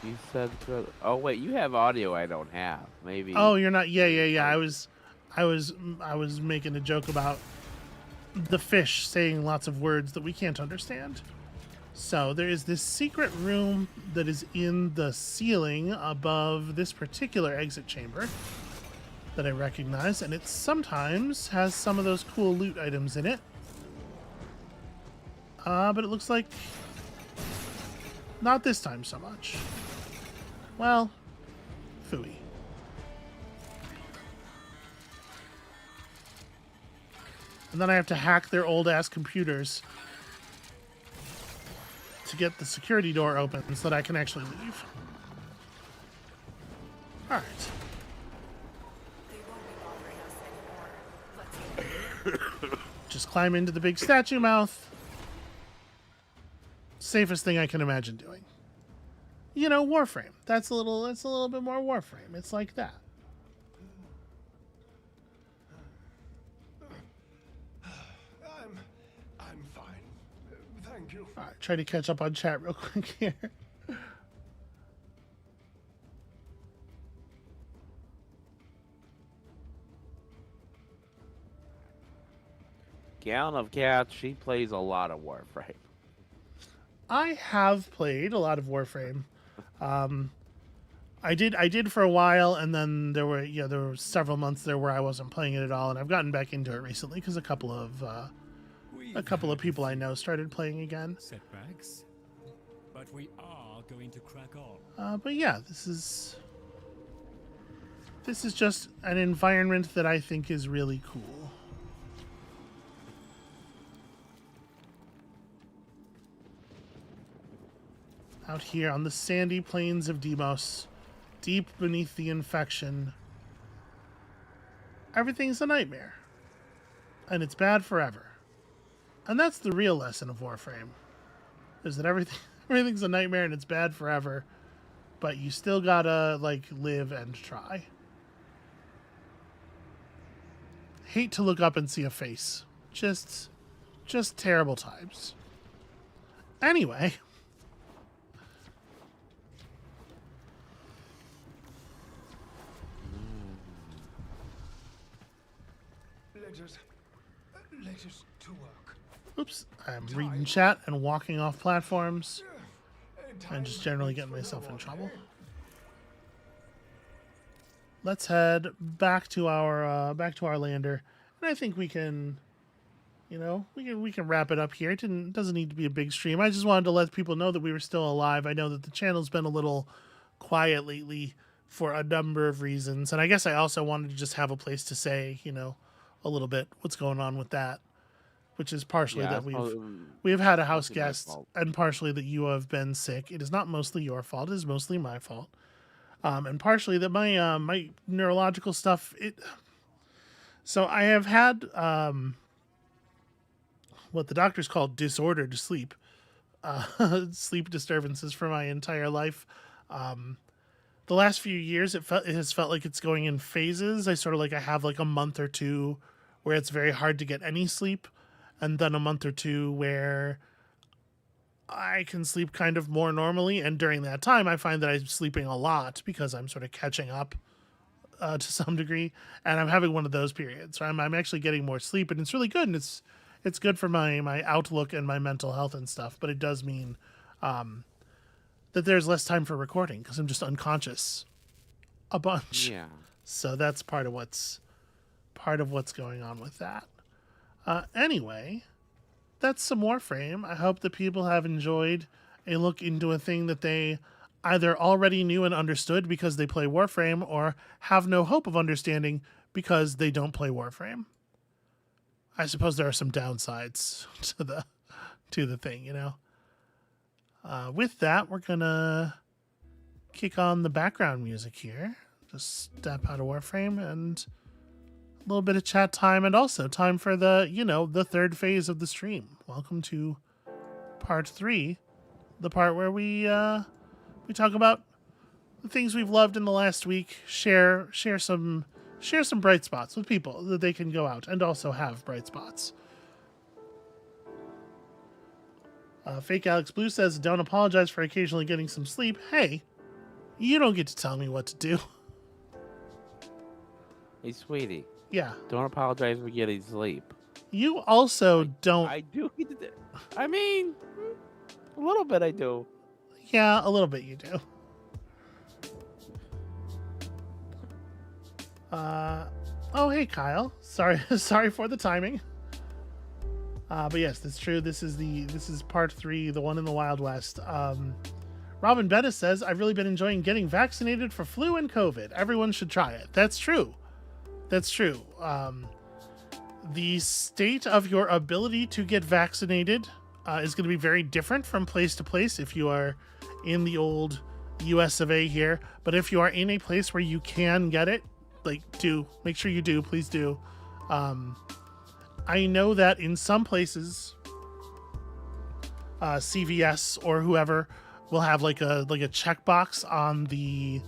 Speaker 2: You said good. Oh wait, you have audio I don't have. Maybe.
Speaker 1: Oh, you're not. Yeah. I was making a joke about the fish saying lots of words that we can't understand. So there is this secret room that is in the ceiling above this particular exit chamber that I recognize, and it sometimes has some of those cool loot items in it. But it looks like not this time so much. Well, phooey. And then I have to hack their old-ass computers to get the security door open so that I can actually leave. Alright. Just climb into the big statue mouth. Safest thing I can imagine doing. You know, Warframe. That's a little bit more Warframe. It's like that.
Speaker 6: I'm fine. Thank you.
Speaker 1: All right, try to catch up on chat real quick here.
Speaker 2: Gallon of Cats, she plays a lot of Warframe.
Speaker 1: I have played a lot of Warframe. I did for a while, and then there were several months there where I wasn't playing it at all, and I've gotten back into it recently because a couple of people I know started playing again.
Speaker 8: Setbacks, but we are going to crack on.
Speaker 1: But yeah, this is just an environment that I think is really cool. Out here on the sandy plains of Deimos, deep beneath the infection, everything's a nightmare. And it's bad forever. And that's the real lesson of Warframe. is that everything's a nightmare and it's bad forever, but you still gotta like live and try. Hate to look up and see a face. Just terrible times. Anyway.
Speaker 6: Let us to work.
Speaker 1: Oops, I'm reading chat and walking off platforms and just generally getting myself in trouble. Let's head back to our lander, and I think we can, we can wrap it up here. It doesn't need to be a big stream. I just wanted to let people know that we were still alive. I know that the channel's been a little quiet lately for a number of reasons, and I guess I also wanted to just have a place to say, a little bit what's going on with that, which is partially that we've had a house guest, and partially that you have been sick. It is not mostly your fault; it is mostly my fault. And partially that my neurological stuff. So I have had what the doctors call disordered sleep, sleep disturbances for my entire life. The last few years, it has felt like it's going in phases. I have like a month or two where it's very hard to get any sleep, and then a month or two where I can sleep kind of more normally, and during that time I find that I'm sleeping a lot because I'm sort of catching up to some degree, and I'm having one of those periods where I'm actually getting more sleep, and it's really good, and it's good for my outlook and my mental health and stuff, but it does mean that there's less time for recording because I'm just unconscious a bunch.
Speaker 2: Yeah.
Speaker 1: So that's part of what's going on with that. Anyway, that's some Warframe. I hope that people have enjoyed a look into a thing that they either already knew and understood because they play Warframe, or have no hope of understanding because they don't play Warframe. I suppose there are some downsides to the thing, With that, we're gonna kick on the background music here. Just step out of Warframe and a little bit of chat time, and also time for the third phase of the stream. Welcome to part 3, the part where we talk about the things we've loved in the last week, share some bright spots with people that they can go out and also have bright spots. Fake Alex Blue says, don't apologize for occasionally getting some sleep. Hey, you don't get to tell me what to do.
Speaker 2: Hey, sweetie.
Speaker 1: Yeah.
Speaker 2: Don't apologize for getting sleep.
Speaker 1: You also don't...
Speaker 2: I do get to... I mean, a little bit I do.
Speaker 1: Yeah, a little bit you do. Oh, hey, Kyle. Sorry for the timing. But yes, that's true. This is part 3, the one in the Wild West. Robin Bettis says, I've really been enjoying getting vaccinated for flu and COVID. Everyone should try it. That's true. That's true. The state of your ability to get vaccinated is going to be very different from place to place if you are in the old US of A here. But if you are in a place where you can get it, make sure you do. Please do. I know that in some places, CVS or whoever will have like a checkbox on the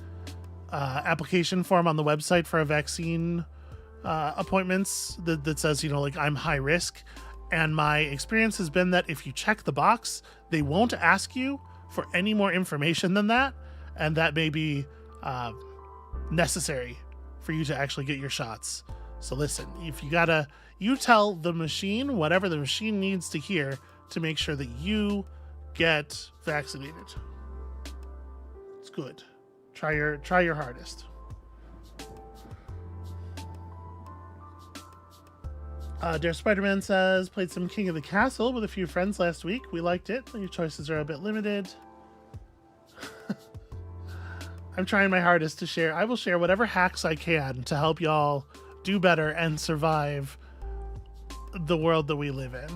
Speaker 1: application form on the website for a vaccine appointments that says, I'm high risk. And my experience has been that if you check the box, they won't ask you for any more information than that. And that may be necessary for you to actually get your shots. So listen, if you tell the machine whatever the machine needs to hear to make sure that you get vaccinated. It's good. Try your hardest. Dare Spider-Man says, played some King of the Castle with a few friends last week. We liked it. Your choices are a bit limited. I'm trying my hardest to share. I will share whatever hacks I can to help y'all do better and survive the world that we live in.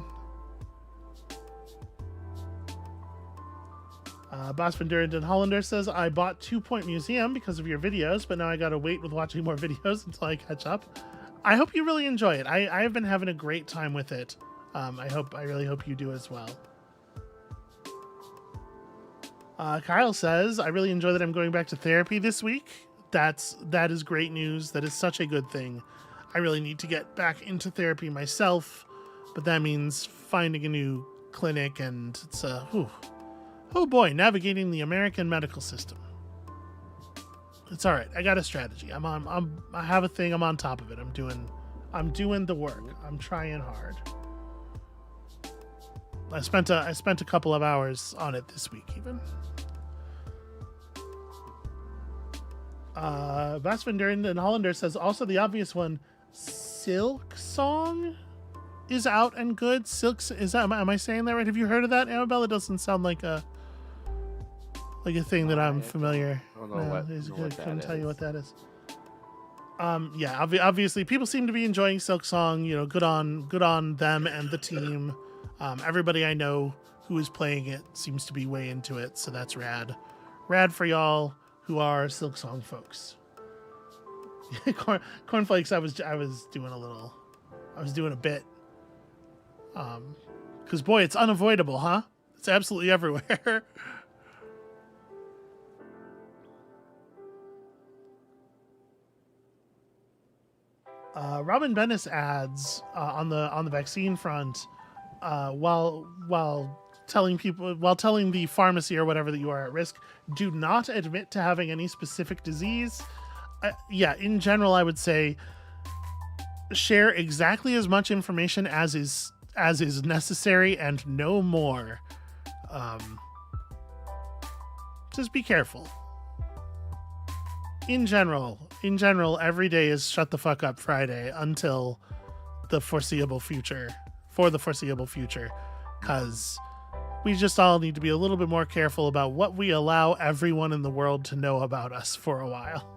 Speaker 1: Boss Van Durand Hollander says, I bought 2 Point Museum because of your videos, but now I gotta wait with watching more videos until I catch up. I hope you really enjoy it. I have been having a great time with it. I really hope you do as well. Kyle says, I really enjoy that I'm going back to therapy this week. That is great news. That is such a good thing. I really need to get back into therapy myself, but that means finding a new clinic, and it's oh boy, navigating the American medical system. It's all right. I got a strategy. I have a thing. I'm on top of it. I'm doing the work. I'm trying hard. I spent a couple of hours on it this week, even. Vasvinder and Hollander says also the obvious one, Silk Song is out and good. Am I saying that right? Have you heard of that, Amabel? It doesn't sound like a thing that I'm familiar.
Speaker 2: I don't know what
Speaker 1: couldn't tell you what that is.
Speaker 2: Yeah,
Speaker 1: Obviously people seem to be enjoying Silk Song. You know, good on them and the team. Everybody I know who is playing it seems to be way into it, so that's rad. Rad for y'all who are Silk Song folks. Cornflakes, I was doing a bit. Because boy, it's unavoidable, huh? It's absolutely everywhere. Robin Bennis adds on the vaccine front, while telling the pharmacy or whatever that you are at risk, do not admit to having any specific disease. In general, I would say share exactly as much information as is necessary and no more. Just be careful. In general, every day is shut the fuck up Friday until the foreseeable future, because we just all need to be a little bit more careful about what we allow everyone in the world to know about us for a while.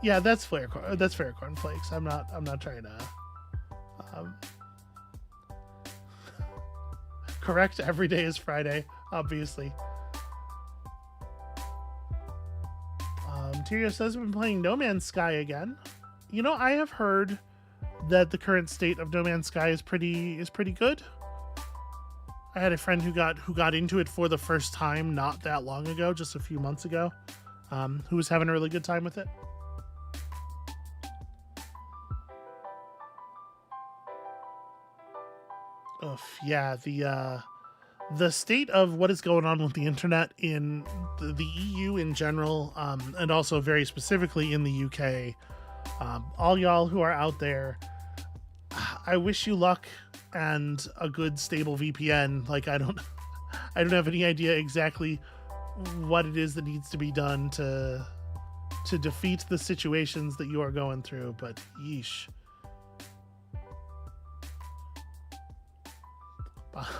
Speaker 1: Yeah, that's fair. That's fair, Cornflakes. I'm not trying to correct. Every day is Friday, obviously. Tyrio says we've been playing No Man's Sky again. You know, I have heard that the current state of No Man's Sky is pretty good. I had a friend who got into it for the first time not that long ago, just a few months ago, who was having a really good time with it. Yeah, the state of what is going on with the internet in the EU in general, and also very specifically in the UK. All y'all who are out there, I wish you luck and a good stable VPN. Like, I don't have any idea exactly what it is that needs to be done to defeat the situations that you are going through, but yeesh.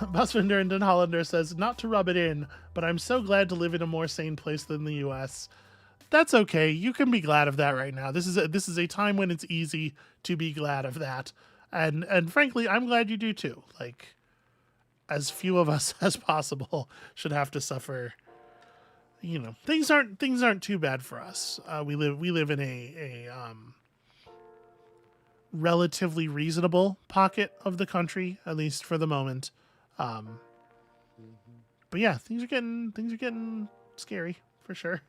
Speaker 1: Busvinder and Den Hollander says, not to rub it in, but I'm so glad to live in a more sane place than the US. That's okay. You can be glad of that right now. This is a time when it's easy to be glad of that. And frankly, I'm glad you do too. Like, as few of us as possible should have to suffer. You know, things aren't too bad for us. We live in a relatively reasonable pocket of the country, at least for the moment. But yeah, things are getting scary for sure.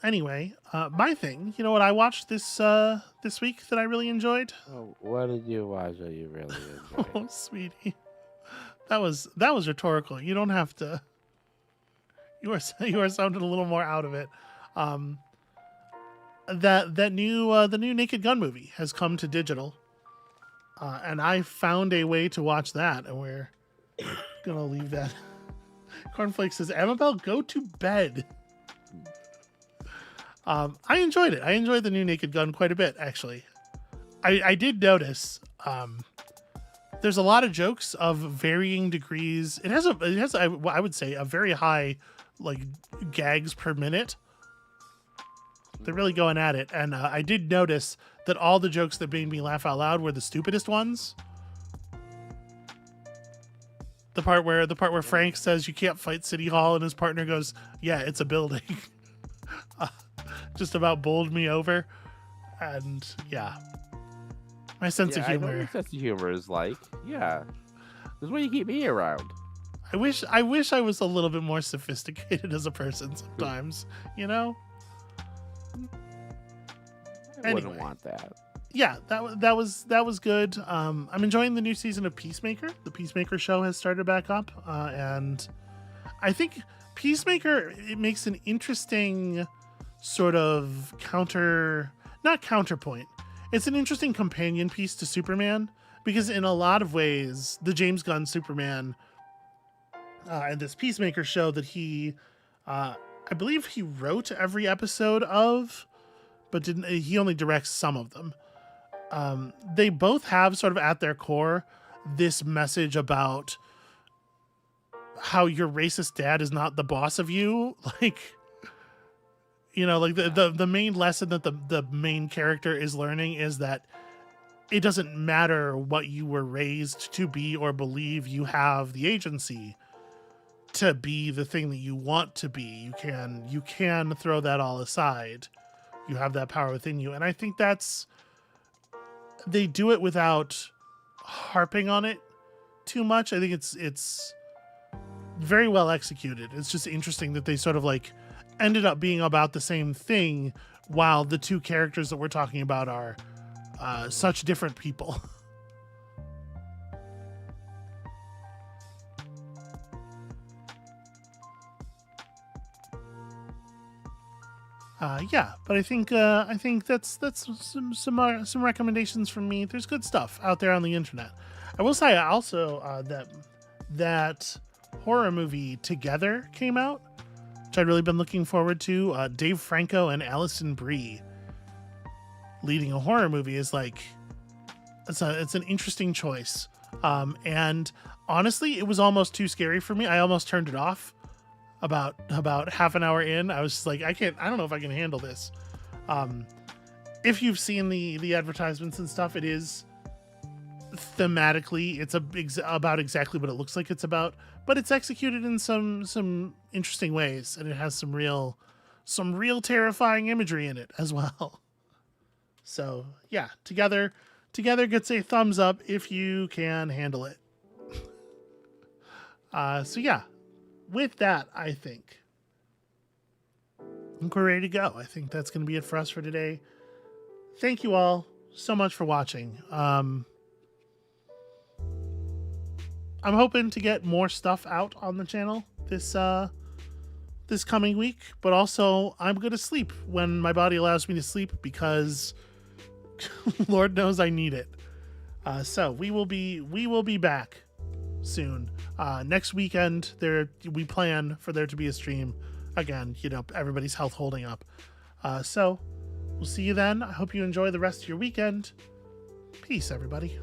Speaker 1: Anyway, my thing, you know what I watched this week that I really enjoyed?
Speaker 2: Oh, what did you watch that you really enjoyed?
Speaker 1: Oh, sweetie, that was rhetorical. You don't have to. You are sounding a little more out of it. The new Naked Gun movie has come to digital, and I found a way to watch that, and we're gonna leave that. Cornflake says, Amabel, go to bed. I enjoyed it. I enjoyed the new Naked Gun quite a bit, actually. I did notice there's a lot of jokes of varying degrees. It has I would say a very high like gags per minute. They're really going at it, and I did notice that all the jokes that made me laugh out loud were the stupidest ones. The part where Frank says you can't fight City Hall, and his partner goes, "Yeah, it's a building." Just about bowled me over, and yeah, My sense of
Speaker 2: I know
Speaker 1: humor.
Speaker 2: your sense of humor is like, yeah. This is why you keep me around.
Speaker 1: I wish I was a little bit more sophisticated as a person sometimes, you know?
Speaker 2: I wouldn't want that.
Speaker 1: Yeah, that was good. I'm enjoying the new season of Peacemaker. The Peacemaker show has started back up, and I think Peacemaker, it makes an interesting sort of not counterpoint. It's an interesting companion piece to Superman, because in a lot of ways, the James Gunn Superman and this Peacemaker show that he, I believe he wrote every episode of, but he only directs some of them. They both have sort of at their core this message about how your racist dad is not the boss of you. Like, you know, like the main lesson that the main character is learning is that it doesn't matter what you were raised to be or believe, you have the agency to be the thing that you want to be. You can throw that all aside. You have that power within you. And I think they do it without harping on it too much. I think it's very well executed. It's just interesting that they sort of like ended up being about the same thing while the two characters that we're talking about are such different people. Yeah, but I think that's some recommendations from me. There's good stuff out there on the internet. I will say also that horror movie Together came out, which I'd really been looking forward to. Dave Franco and Alison Brie leading a horror movie is like it's an interesting choice. And honestly, it was almost too scary for me. I almost turned it off. About half an hour in, I was just like, I don't know if I can handle this. If you've seen the advertisements and stuff, it is thematically, it's about exactly what it looks like it's about, but it's executed in some interesting ways, and it has some real terrifying imagery in it as well. So yeah, Together gets a thumbs up if you can handle it. So yeah. With that, I think we're ready to go. I think that's going to be it for us for today. Thank you all so much for watching. I'm hoping to get more stuff out on the channel this coming week, but also I'm going to sleep when my body allows me to sleep, because Lord knows I need it. So we will be back soon. Next weekend we plan for there to be a stream again, you know, everybody's health holding up. So we'll see you then. I hope you enjoy the rest of your weekend. Peace, everybody.